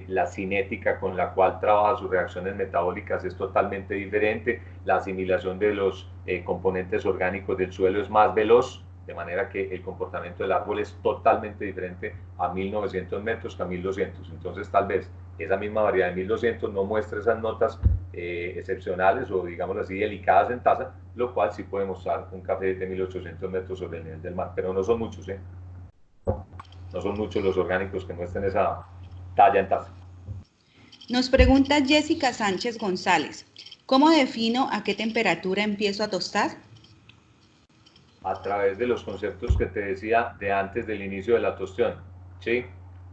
la cinética con la cual trabaja sus reacciones metabólicas es totalmente diferente, la asimilación de los componentes orgánicos del suelo es más veloz, de manera que el comportamiento del árbol es totalmente diferente a 1900 metros que a 1200. Entonces, tal vez esa misma variedad de 1200 no muestra esas notas excepcionales o, digamos así, delicadas en taza, lo cual sí puede mostrar un café de 1800 metros sobre el nivel del mar, pero no son muchos, no son muchos los orgánicos que muestren esa talla en taza. Nos pregunta Jessica Sánchez González, ¿cómo defino a qué temperatura empiezo a tostar? A través de los conceptos que te decía de antes del inicio de la tostión, ¿sí?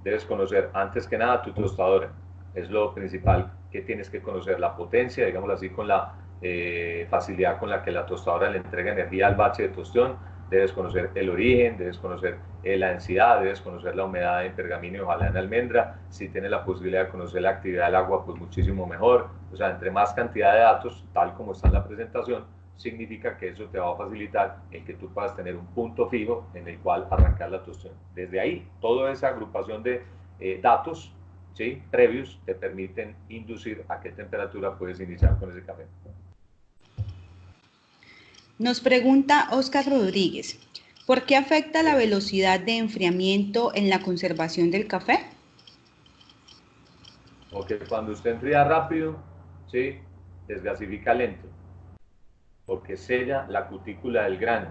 Debes conocer antes que nada tu tostadora, es lo principal que tienes que conocer, la potencia, digámoslo así, con la facilidad con la que la tostadora le entrega energía al bache de tostión, debes conocer el origen, debes conocer la densidad, debes conocer la humedad en pergamino y ojalá en almendra. Si tienes la posibilidad de conocer la actividad del agua, pues muchísimo mejor. O sea, entre más cantidad de datos, tal como está en la presentación, significa que eso te va a facilitar el que tú puedas tener un punto fijo en el cual arrancar la tostión. Desde ahí, toda esa agrupación de datos, ¿sí?, previos te permiten inducir a qué temperatura puedes iniciar con ese café. Nos pregunta Oscar Rodríguez, ¿por qué afecta la velocidad de enfriamiento en la conservación del café? Porque cuando usted enfría rápido, ¿sí?, desgasifica lento, porque sella la cutícula del grano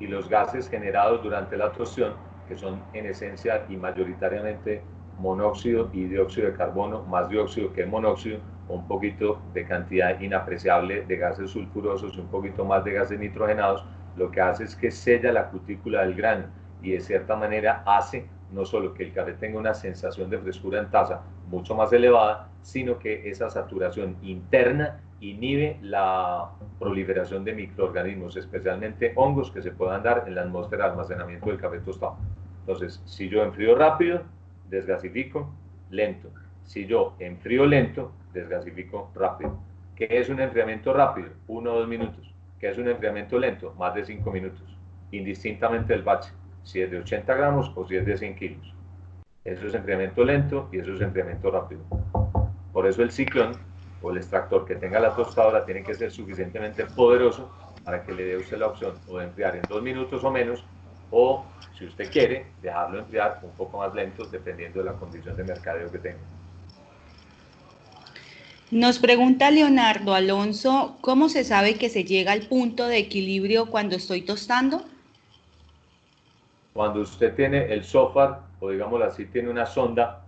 y los gases generados durante la tostión, que son en esencia y mayoritariamente monóxido y dióxido de carbono, más dióxido que monóxido, un poquito de cantidad inapreciable de gases sulfurosos y un poquito más de gases nitrogenados, lo que hace es que sella la cutícula del grano y de cierta manera hace no solo que el café tenga una sensación de frescura en taza mucho más elevada, sino que esa saturación interna inhibe la proliferación de microorganismos, especialmente hongos que se puedan dar en la atmósfera de almacenamiento del café tostado. Entonces, si yo enfrío rápido, desgasifico lento. Si yo enfrío lento, desgasifico rápido. ¿Qué es un enfriamiento rápido? 1 o 2 minutos. ¿Qué es un enfriamiento lento? Más de 5 minutos, indistintamente del bache, si es de 80 gramos o si es de 100 kilos. Eso es enfriamiento lento y eso es enfriamiento rápido. Por eso el ciclón o el extractor que tenga la tostadora tiene que ser suficientemente poderoso para que le dé a usted la opción o de enfriar en 2 minutos o menos, o si usted quiere, dejarlo enfriar un poco más lento dependiendo de la condición de mercadeo que tenga. Nos pregunta Leonardo Alonso, ¿cómo se sabe que se llega al punto de equilibrio cuando estoy tostando? Cuando usted tiene el software, o digámoslo así, tiene una sonda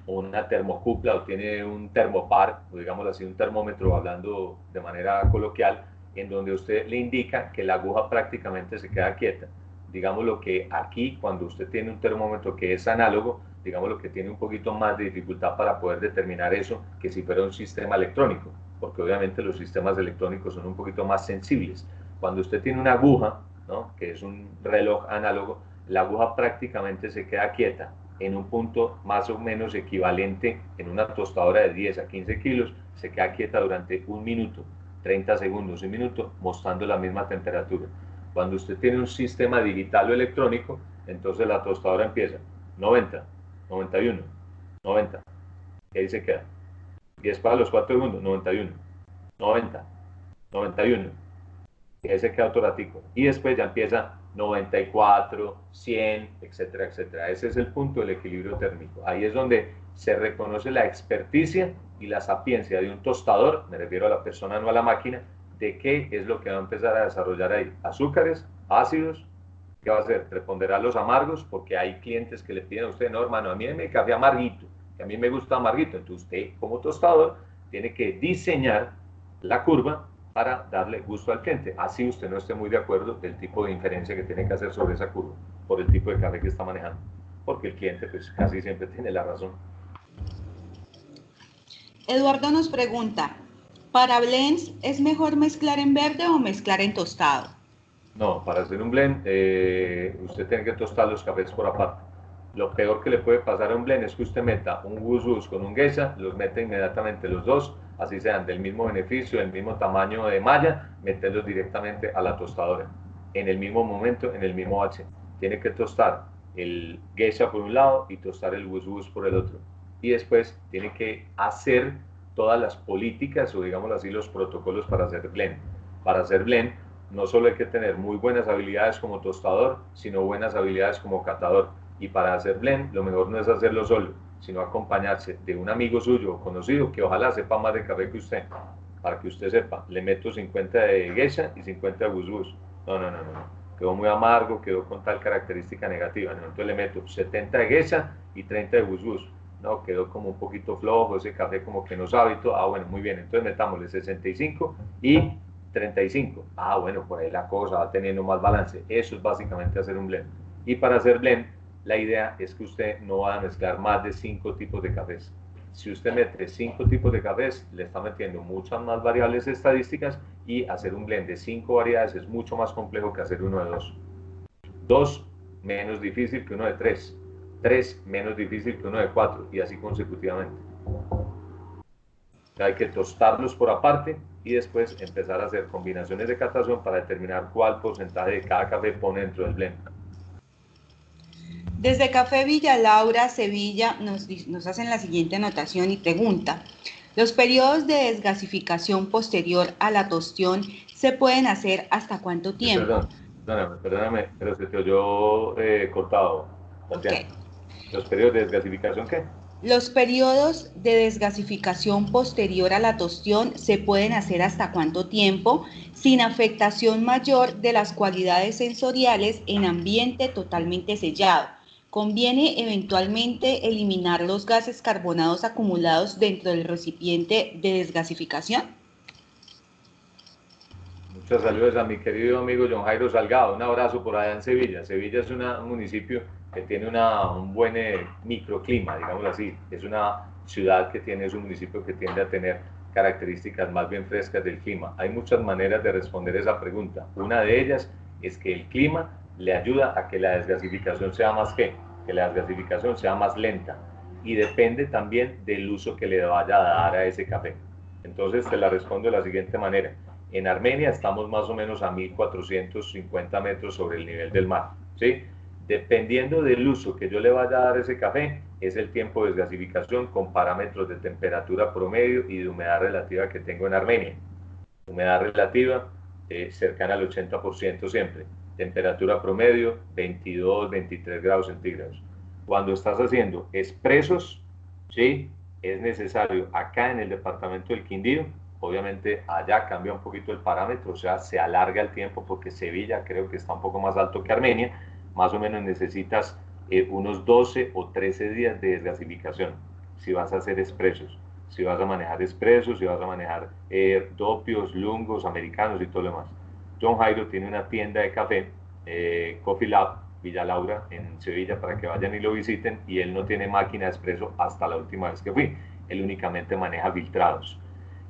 o una termocupla o tiene un termopar, o digámoslo así, un termómetro hablando de manera coloquial, en donde usted le indica que la aguja prácticamente se queda quieta. Digámoslo que aquí, cuando usted tiene un termómetro que es análogo, digámoslo que tiene un poquito más de dificultad para poder determinar eso que si fuera un sistema electrónico, porque obviamente los sistemas electrónicos son un poquito más sensibles. Cuando usted tiene una aguja, ¿no?, que es un reloj análogo, la aguja prácticamente se queda quieta en un punto más o menos equivalente en una tostadora de 10 a 15 kilos, se queda quieta durante 1 minuto, 30 segundos, 1 minuto, mostrando la misma temperatura. Cuando usted tiene un sistema digital o electrónico, entonces la tostadora empieza 90, 91, 90, y ahí se queda. Y después a los 4 segundos, 91, 90, 91, y ahí se queda otro ratico. Y después ya empieza 94, 100, etcétera, etcétera. Ese es el punto del equilibrio térmico. Ahí es donde se reconoce la experticia y la sapiencia de un tostador, me refiero a la persona, no a la máquina, de qué es lo que va a empezar a desarrollar ahí. Azúcares, ácidos, ¿qué va a hacer? Responderá a los amargos, porque hay clientes que le piden a usted, no, hermano, a mí me café amarguito, que a mí me gusta amarguito. Entonces usted, como tostador, tiene que diseñar la curva para darle gusto al cliente. Así usted no esté muy de acuerdo del tipo de inferencia que tiene que hacer sobre esa curva, por el tipo de café que está manejando, porque el cliente pues casi siempre tiene la razón. Eduardo nos pregunta, ¿para blends es mejor mezclar en verde o mezclar en tostado? No, para hacer un blend, usted tiene que tostar los cafés por aparte. Lo peor que le puede pasar a un blend es que usted meta un Wus con un Geisha, los mete inmediatamente los dos, así sean del mismo beneficio, del mismo tamaño de malla, meterlos directamente a la tostadora. En el mismo momento, en el mismo bache. Tiene que tostar el Geisha por un lado y tostar el Wus por el otro. Y después tiene que hacer todas las políticas o digámoslo así, los protocolos para hacer blend. Para hacer blend, no solo hay que tener muy buenas habilidades como tostador, sino buenas habilidades como catador. Y para hacer blend, lo mejor no es hacerlo solo, sino acompañarse de un amigo suyo o conocido que ojalá sepa más de café que usted, para que usted sepa, le meto 50 de Geisha y 50 de Wus. No, quedó muy amargo, quedó con tal característica negativa, ¿no? Entonces le meto 70 de Geisha y 30 de Wus. No, quedó como un poquito flojo, ese café como que no es hábito. Bueno, muy bien, entonces metámosle 65 y 35. Bueno, por ahí la cosa va teniendo más balance. Eso es básicamente hacer un blend. Y para hacer blend, la idea es que usted no va a mezclar más de 5 tipos de cafés. Si usted mete 5 tipos de cafés, le está metiendo muchas más variables estadísticas y hacer un blend de 5 variedades es mucho más complejo que hacer uno de 2. 2 menos difícil que uno de 3. 3 menos difícil que uno de 4 y así consecutivamente. Hay que tostarlos por aparte y después empezar a hacer combinaciones de catación para determinar cuál porcentaje de cada café pone dentro del blend. Desde Café Villa Laura, Sevilla, nos hacen la siguiente anotación y pregunta. ¿Los periodos de desgasificación posterior a la tostión se pueden hacer hasta cuánto tiempo? Perdóname, pero se te oyó cortado, Tatiana. Okay. ¿Los periodos de desgasificación qué? Los periodos de desgasificación posterior a la tostión se pueden hacer hasta cuánto tiempo sin afectación mayor de las cualidades sensoriales en ambiente totalmente sellado. ¿Conviene eventualmente eliminar los gases carbonados acumulados dentro del recipiente de desgasificación? Muchas saludos a mi querido amigo John Jairo Salgado. Un abrazo por allá en Sevilla. Sevilla es un municipio que tiene un buen microclima, digámoslo así. Es una ciudad que tiene, es un municipio que tiende a tener características más bien frescas del clima. Hay muchas maneras de responder esa pregunta. Una de ellas es que el clima le ayuda a que la desgasificación sea que la desgasificación sea más lenta, y depende también del uso que le vaya a dar a ese café. Entonces te la respondo de la siguiente manera. En Armenia estamos más o menos a 1450 metros sobre el nivel del mar, ¿sí? Dependiendo del uso que yo le vaya a dar a ese café, es el tiempo de desgasificación con parámetros de temperatura promedio y de humedad relativa que tengo en Armenia. Humedad relativa cercana al 80% siempre. Temperatura promedio 22, 23 grados centígrados. Cuando estás haciendo expresos, ¿sí? Es necesario acá en el departamento del Quindío. Obviamente allá cambia un poquito el parámetro, o sea, se alarga el tiempo porque Sevilla creo que está un poco más alto que Armenia. Más o menos necesitas unos 12 o 13 días de desgasificación si vas a hacer expresos. Si vas a manejar expresos, si vas a manejar dopios, lungos, americanos y todo lo demás. John Jairo tiene una tienda de café, Coffee Lab, Villa Laura, en Sevilla, para que vayan y lo visiten, y él no tiene máquina de expreso hasta la última vez que fui. Él únicamente maneja filtrados.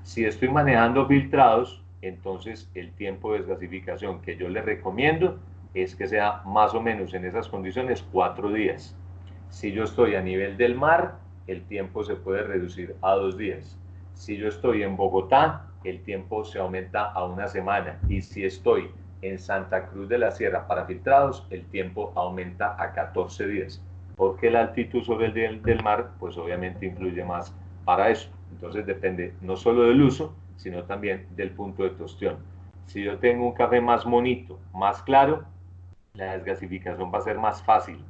Si estoy manejando filtrados, entonces el tiempo de desgasificación que yo le recomiendo es que sea más o menos en esas condiciones 4 días. Si yo estoy a nivel del mar, el tiempo se puede reducir a 2 días. Si yo estoy en Bogotá, el tiempo se aumenta a 1 semana. Y si estoy en Santa Cruz de la Sierra para filtrados, el tiempo aumenta a 14 días. Porque la altitud sobre el del mar, pues obviamente influye más para eso. Entonces depende no solo del uso, sino también del punto de tostión. Si yo tengo un café más bonito, más claro, la desgasificación va a ser más fácil.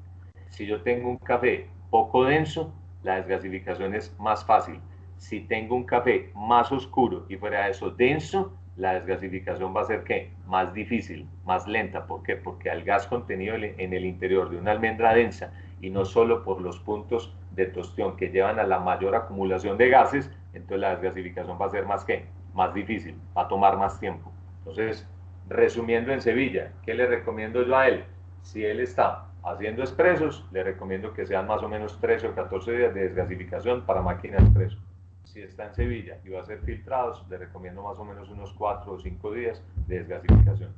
Si yo tengo un café poco denso, la desgasificación es más fácil. Si tengo un café más oscuro y fuera de eso denso, la desgasificación va a ser ¿qué? Más difícil, más lenta. ¿Por qué? Porque al gas contenido en el interior de una almendra densa, y no solo por los puntos de tostión que llevan a la mayor acumulación de gases, entonces la desgasificación va a ser más difícil, va a tomar más tiempo. Entonces, resumiendo en Sevilla, ¿qué le recomiendo yo a él? Si él está haciendo expresos, le recomiendo que sean más o menos 13 o 14 días de desgasificación para máquina expreso. Si está en Sevilla y va a hacer filtrados, le recomiendo más o menos unos 4 o 5 días de desgasificación.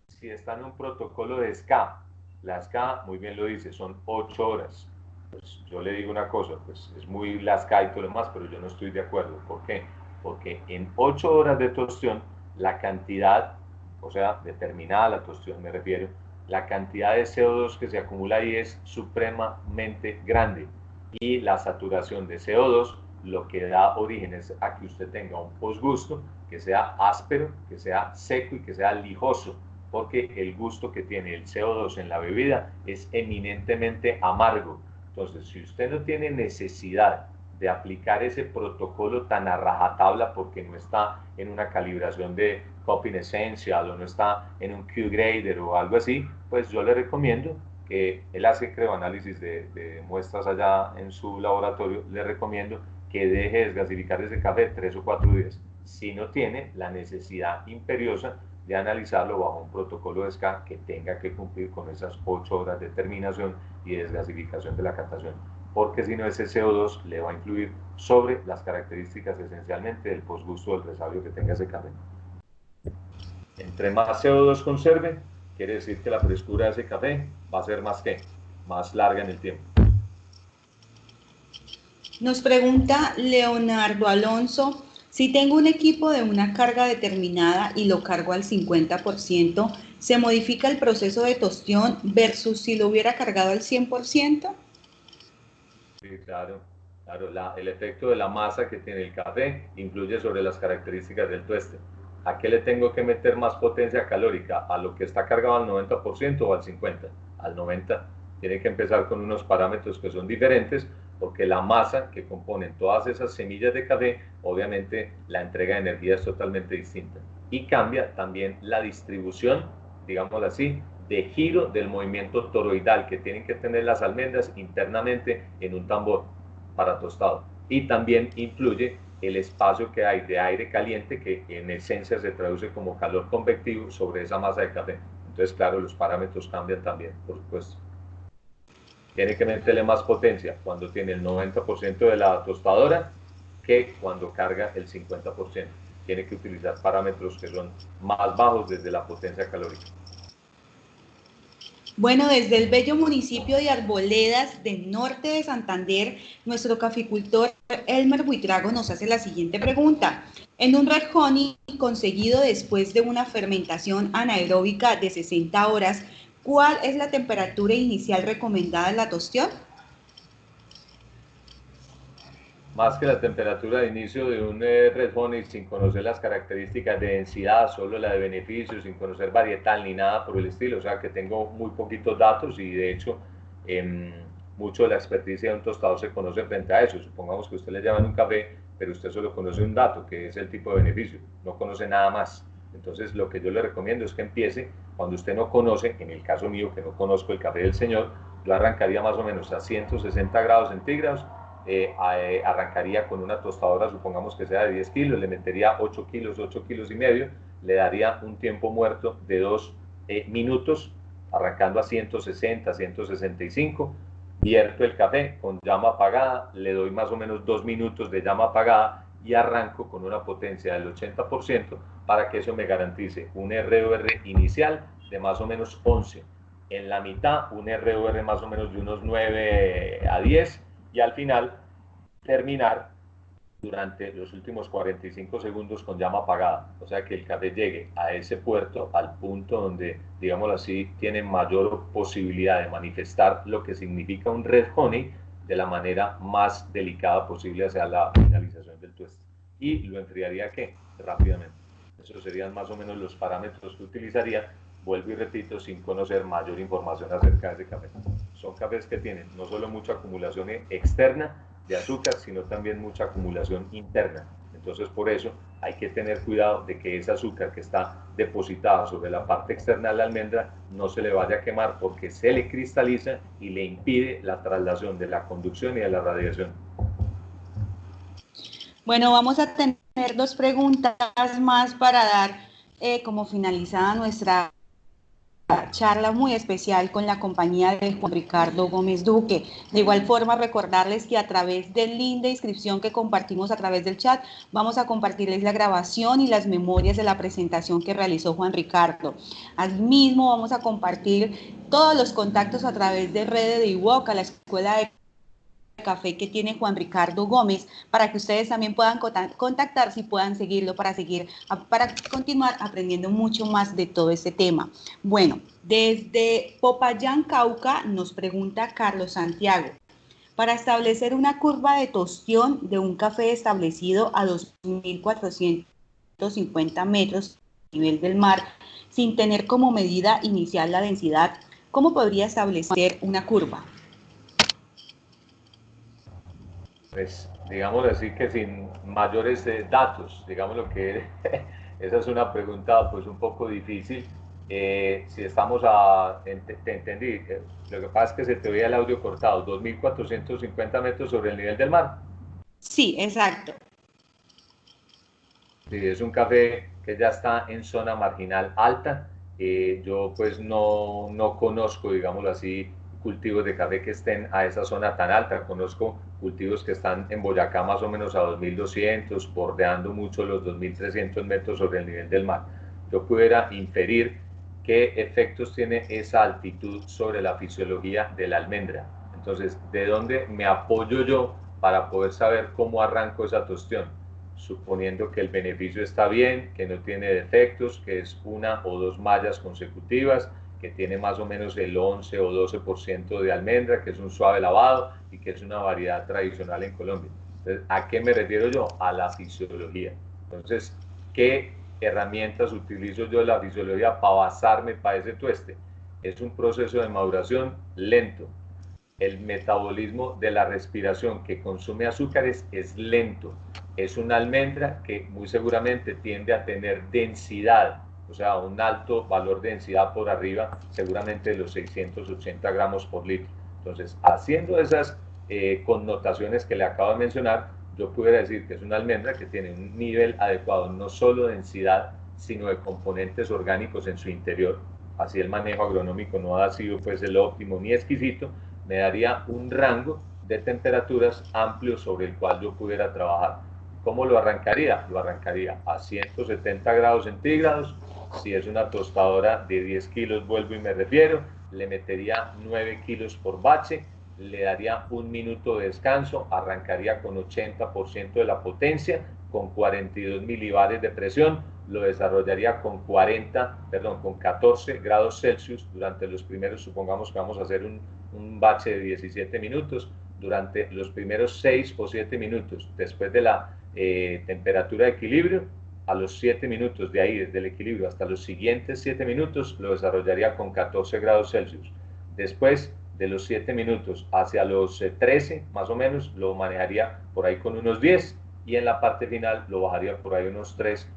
Si está en un protocolo de SCA, la SCA, muy bien lo dice, son 8 horas. Pues yo le digo una cosa, pues es muy la SCA y todo lo demás, pero yo no estoy de acuerdo. ¿Por qué? Porque en 8 horas de tostión, la cantidad, o sea, determinada la tostión me refiero, la cantidad de CO2 que se acumula ahí es supremamente grande, y la saturación de CO2 lo que da origen es a que usted tenga un posgusto que sea áspero, que sea seco y que sea lijoso, porque el gusto que tiene el CO2 en la bebida es eminentemente amargo. Entonces, si usted no tiene necesidad de aplicar ese protocolo tan a rajatabla porque no está en una calibración de Coping Essential o no está en un Q-Grader o algo así, pues yo le recomiendo que él hace, creo, análisis de muestras allá en su laboratorio, le recomiendo que deje de desgasificar ese café 3 o 4 días, si no tiene la necesidad imperiosa de analizarlo bajo un protocolo de SCA que tenga que cumplir con esas 8 horas de terminación y desgasificación de la catación. porque si no ese CO2 le va a influir sobre las características esencialmente del posgusto del resabio que tenga ese café. Entre más CO2 conserve, quiere decir que la frescura de ese café va a ser más larga en el tiempo. Nos pregunta Leonardo Alonso, si tengo un equipo de una carga determinada y lo cargo al 50%, ¿se modifica el proceso de tostión versus si lo hubiera cargado al 100%? Sí, claro. El efecto de la masa que tiene el café influye sobre las características del tueste. ¿A qué le tengo que meter más potencia calórica? ¿A lo que está cargado al 90% o al 50%? Al 90%. Tiene que empezar con unos parámetros que son diferentes, porque la masa que componen todas esas semillas de café, obviamente la entrega de energía es totalmente distinta. Y cambia también la distribución, digámoslo así, de giro del movimiento toroidal que tienen que tener las almendras internamente en un tambor para tostado. Y también influye el espacio que hay de aire caliente, que en esencia se traduce como calor convectivo sobre esa masa de café. Entonces, claro, los parámetros cambian también, por supuesto. Tiene que meterle más potencia cuando tiene el 90% de la tostadora que cuando carga el 50%. Tiene que utilizar parámetros que son más bajos desde la potencia calórica. Bueno, desde el bello municipio de Arboledas, del norte de Santander, nuestro caficultor Elmer Buitrago nos hace la siguiente pregunta. En un red honey conseguido después de una fermentación anaeróbica de 60 horas, ¿cuál es la temperatura inicial recomendada en la tostión? Más que la temperatura de inicio de un red honey, sin conocer las características de densidad, solo la de beneficio, sin conocer varietal ni nada por el estilo. O sea que tengo muy poquitos datos y de hecho mucho de la experticia de un tostador se conoce frente a eso. Supongamos que usted le llaman un café, pero usted solo conoce un dato, que es el tipo de beneficio, no conoce nada más. Entonces lo que yo le recomiendo es que empiece cuando usted no conoce, en el caso mío que no conozco el café del señor, yo arrancaría más o menos a 160 grados centígrados. Arrancaría con una tostadora, supongamos que sea de 10 kilos, le metería 8 kilos, 8 kilos y medio, le daría un tiempo muerto de 2 minutos, arrancando a 160, 165, vierto el café con llama apagada, le doy más o menos 2 minutos de llama apagada y arranco con una potencia del 80% para que eso me garantice un ROR inicial de más o menos 11, en la mitad un ROR más o menos de unos 9 a 10, y al final terminar durante los últimos 45 segundos con llama apagada, o sea que el café llegue a ese puerto, al punto donde, digámoslo así, tiene mayor posibilidad de manifestar lo que significa un red honey de la manera más delicada posible hacia la finalización del tueste. Y lo enfriaría, ¿qué? Rápidamente. Esos serían más o menos los parámetros que utilizaría, vuelvo y repito, sin conocer mayor información acerca de ese café. Son cafés que tienen no solo mucha acumulación externa de azúcar, sino también mucha acumulación interna. Entonces, por eso hay que tener cuidado de que ese azúcar que está depositada sobre la parte externa de la almendra no se le vaya a quemar, porque se le cristaliza y le impide la traslación de la conducción y de la radiación. Bueno, vamos a tener dos preguntas más para dar como finalizada nuestra charla muy especial con la compañía de Juan Ricardo Gómez Duque. De igual forma, recordarles que a través del link de inscripción que compartimos a través del chat, vamos a compartirles la grabación y las memorias de la presentación que realizó Juan Ricardo. Asimismo, vamos a compartir todos los contactos a través de redes de IWOC, la Escuela de Café que tiene Juan Ricardo Gómez, para que ustedes también puedan contactarse y puedan seguirlo para continuar aprendiendo mucho más de todo este tema. Bueno, desde Popayán, Cauca, nos pregunta Carlos Santiago, para establecer una curva de tostión de un café establecido a 2.450 metros a nivel del mar, sin tener como medida inicial la densidad, ¿cómo podría establecer una curva? Pues digámoslo así, que sin mayores datos, digámoslo que esa es una pregunta pues un poco difícil. Si estamos te entendí, lo que pasa es que se te oía el audio cortado, 2.450 metros sobre el nivel del mar. Sí, exacto. Sí, es un café que ya está en zona marginal alta. Yo pues no conozco, digámoslo así, cultivos de café que estén a esa zona tan alta. Conozco cultivos que están en Boyacá más o menos a 2.200, bordeando mucho los 2.300 metros sobre el nivel del mar. Yo pudiera inferir qué efectos tiene esa altitud sobre la fisiología de la almendra. Entonces, ¿de dónde me apoyo yo para poder saber cómo arranco esa tostión? Suponiendo que el beneficio está bien, que no tiene defectos, que es una o dos mallas consecutivas, que tiene más o menos el 11 o 12% de almendra, que es un suave lavado y que es una variedad tradicional en Colombia. Entonces, ¿a qué me refiero yo? A la fisiología. Entonces, ¿qué herramientas utilizo yo de la fisiología para basarme para ese tueste? Es un proceso de maduración lento. El metabolismo de la respiración que consume azúcares es lento. Es una almendra que muy seguramente tiende a tener densidad, o sea, un alto valor de densidad por arriba, seguramente de los 680 gramos por litro. Entonces, haciendo esas connotaciones que le acabo de mencionar, yo pudiera decir que es una almendra que tiene un nivel adecuado, no solo de densidad, sino de componentes orgánicos en su interior. Así el manejo agronómico no ha sido pues el óptimo ni exquisito, me daría un rango de temperaturas amplio sobre el cual yo pudiera trabajar. ¿Cómo lo arrancaría? Lo arrancaría a 170 grados centígrados. Si es una tostadora de 10 kilos, vuelvo y me refiero, le metería 9 kilos por bache, le daría un minuto de descanso, arrancaría con 80% de la potencia, con 42 milibares de presión, lo desarrollaría con 14 grados Celsius durante los primeros, supongamos que vamos a hacer un bache de 17 minutos, durante los primeros 6 o 7 minutos, después de la temperatura de equilibrio, a los 7 minutos de ahí, desde el equilibrio hasta los siguientes 7 minutos, lo desarrollaría con 14 grados Celsius. Después de los 7 minutos hacia los 13, más o menos, lo manejaría por ahí con unos 10 y en la parte final lo bajaría por ahí unos 3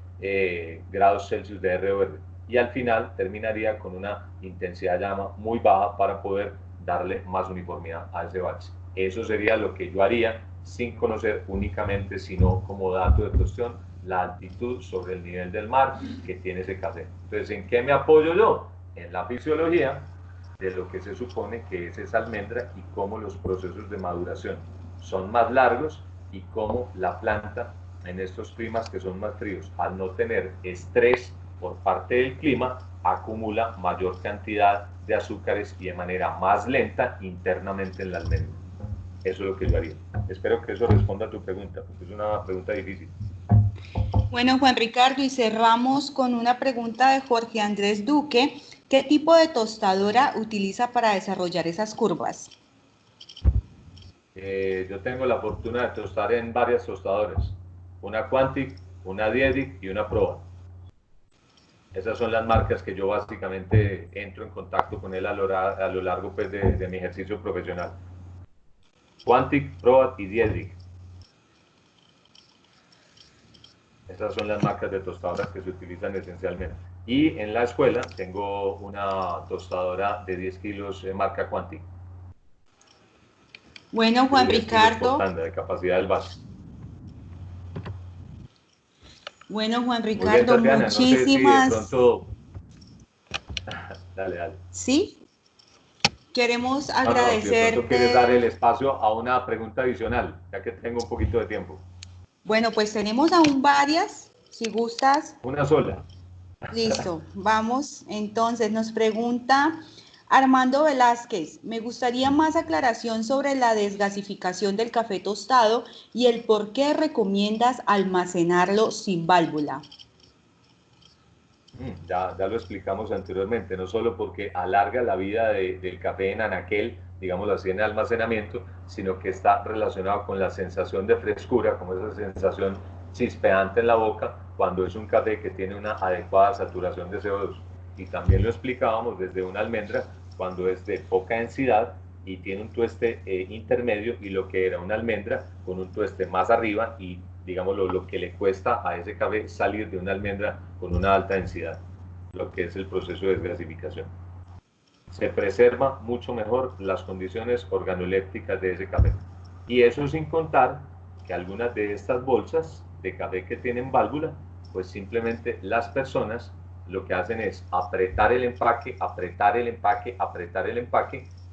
grados Celsius de ROR. Y al final terminaría con una intensidad de llama muy baja para poder darle más uniformidad a ese bache. Eso sería lo que yo haría sin conocer únicamente, sino como dato de cuestión, la altitud sobre el nivel del mar que tiene ese café. Entonces, ¿en qué me apoyo yo? En la fisiología de lo que se supone que es esa almendra y cómo los procesos de maduración son más largos y cómo la planta en estos climas que son más fríos, al no tener estrés por parte del clima, acumula mayor cantidad de azúcares y de manera más lenta internamente en la almendra. Eso es lo que yo haría. Espero que eso responda a tu pregunta, porque es una pregunta difícil. Bueno, Juan Ricardo, y cerramos con una pregunta de Jorge Andrés Duque. ¿Qué tipo de tostadora utiliza para desarrollar esas curvas? Yo tengo la fortuna de tostar en varias tostadoras. Una Quantic, una Diedic y una Probat. Esas son las marcas que yo básicamente entro en contacto con él a lo largo pues, de mi ejercicio profesional. Quantic, Probat y Diedic. Esas son las marcas de tostadoras que se utilizan esencialmente. Y en la escuela tengo una tostadora de 10 kilos marca Quantic. Bueno, Juan Ricardo. De capacidad del vaso. Bueno, Juan Ricardo, bien, Tatiana, muchísimas... No sé si de pronto... dale. Sí. Queremos agradecerte... Si de pronto quieres dar el espacio a una pregunta adicional, ya que tengo un poquito de tiempo. Bueno, pues tenemos aún varias, si gustas. Una sola. Listo, vamos. Entonces, nos pregunta Armando Velázquez, me gustaría más aclaración sobre la desgasificación del café tostado y el por qué recomiendas almacenarlo sin válvula. Ya lo explicamos anteriormente, no solo porque alarga la vida del café en anaquel, digamos así, en almacenamiento, sino que está relacionado con la sensación de frescura, como esa sensación chispeante en la boca, cuando es un café que tiene una adecuada saturación de CO2. Y también lo explicábamos desde una almendra, cuando es de poca densidad y tiene un tueste intermedio, y lo que era una almendra con un tueste más arriba y digamos lo que le cuesta a ese café salir de una almendra con una alta densidad, lo que es el proceso de desgasificación. Se preserva mucho mejor las condiciones organolépticas de ese café. Y eso sin contar que algunas de estas bolsas de café que tienen válvula, pues simplemente las personas lo que hacen es apretar el empaque,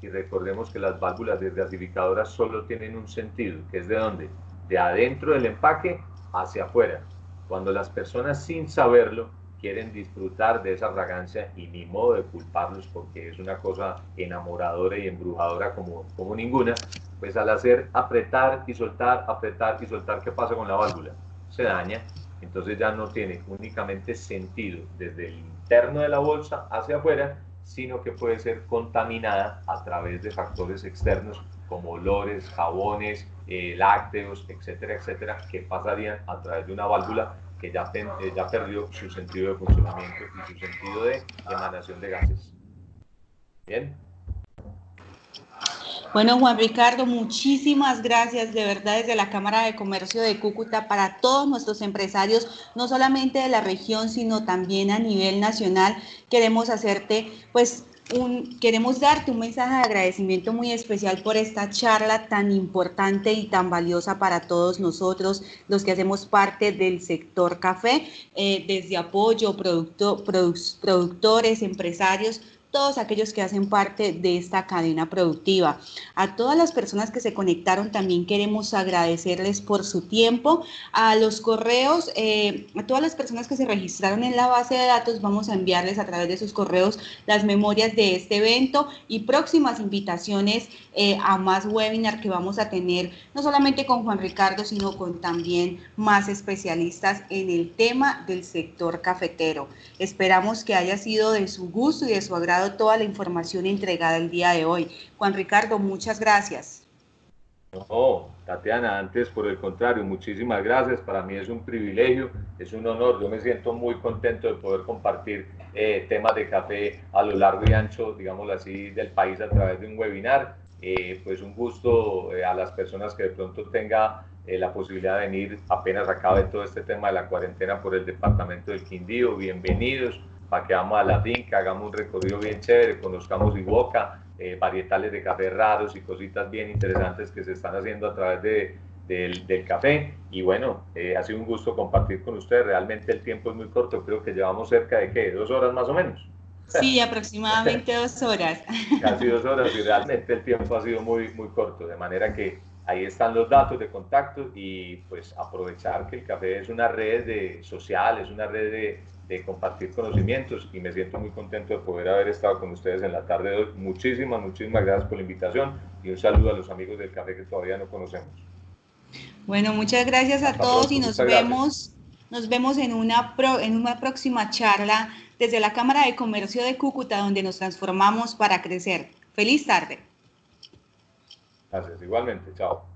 y recordemos que las válvulas desgasificadoras solo tienen un sentido, que es de dónde, de adentro del empaque hacia afuera. Cuando las personas sin saberlo quieren disfrutar de esa fragancia, y ni modo de culparlos porque es una cosa enamoradora y embrujadora como ninguna, pues al hacer apretar y soltar, ¿qué pasa con la válvula? Se daña, entonces ya no tiene únicamente sentido desde el interno de la bolsa hacia afuera, sino que puede ser contaminada a través de factores externos como olores, jabones, lácteos, etcétera, etcétera, que pasarían a través de una válvula que ya perdió su sentido de funcionamiento y su sentido de emanación de gases. Bien. Bueno, Juan Ricardo, muchísimas gracias de verdad desde la Cámara de Comercio de Cúcuta para todos nuestros empresarios, no solamente de la región, sino también a nivel nacional. Queremos hacerte, pues, queremos darte un mensaje de agradecimiento muy especial por esta charla tan importante y tan valiosa para todos nosotros, los que hacemos parte del sector café, desde apoyo, productores, empresarios, todos aquellos que hacen parte de esta cadena productiva. A todas las personas que se conectaron también queremos agradecerles por su tiempo. A los correos, a todas las personas que se registraron en la base de datos, vamos a enviarles a través de sus correos las memorias de este evento y próximas invitaciones a más webinar que vamos a tener, no solamente con Juan Ricardo, sino con también más especialistas en el tema del sector cafetero. Esperamos que haya sido de su gusto y de su agrado toda la información entregada el día de hoy. Juan Ricardo, muchas gracias. No, Tatiana, antes por el contrario, muchísimas gracias. Para mí es un privilegio, es un honor. Yo me siento muy contento de poder compartir temas de café a lo largo y ancho, digámoslo así, del país a través de un webinar. Pues un gusto a las personas que de pronto tenga la posibilidad de venir apenas acabe todo este tema de la cuarentena por el departamento del Quindío. Bienvenidos, para que vamos a la finca, hagamos un recorrido bien chévere, conozcamos Iboca, varietales de café raros y cositas bien interesantes que se están haciendo a través del café. Y bueno, ha sido un gusto compartir con ustedes. Realmente el tiempo es muy corto, creo que llevamos cerca de ¿qué? 2 horas más o menos. Sí, aproximadamente 2 horas. Casi 2 horas, y realmente el tiempo ha sido muy, muy corto, de manera que ahí están los datos de contacto y pues aprovechar que el café es una red social, es una red de compartir conocimientos, y me siento muy contento de poder haber estado con ustedes en la tarde de hoy. Muchísimas, muchísimas gracias por la invitación y un saludo a los amigos del café que todavía no conocemos. Bueno, muchas gracias a todos y nos vemos en una próxima charla desde la Cámara de Comercio de Cúcuta, donde nos transformamos para crecer. Feliz tarde. Gracias, igualmente, chao.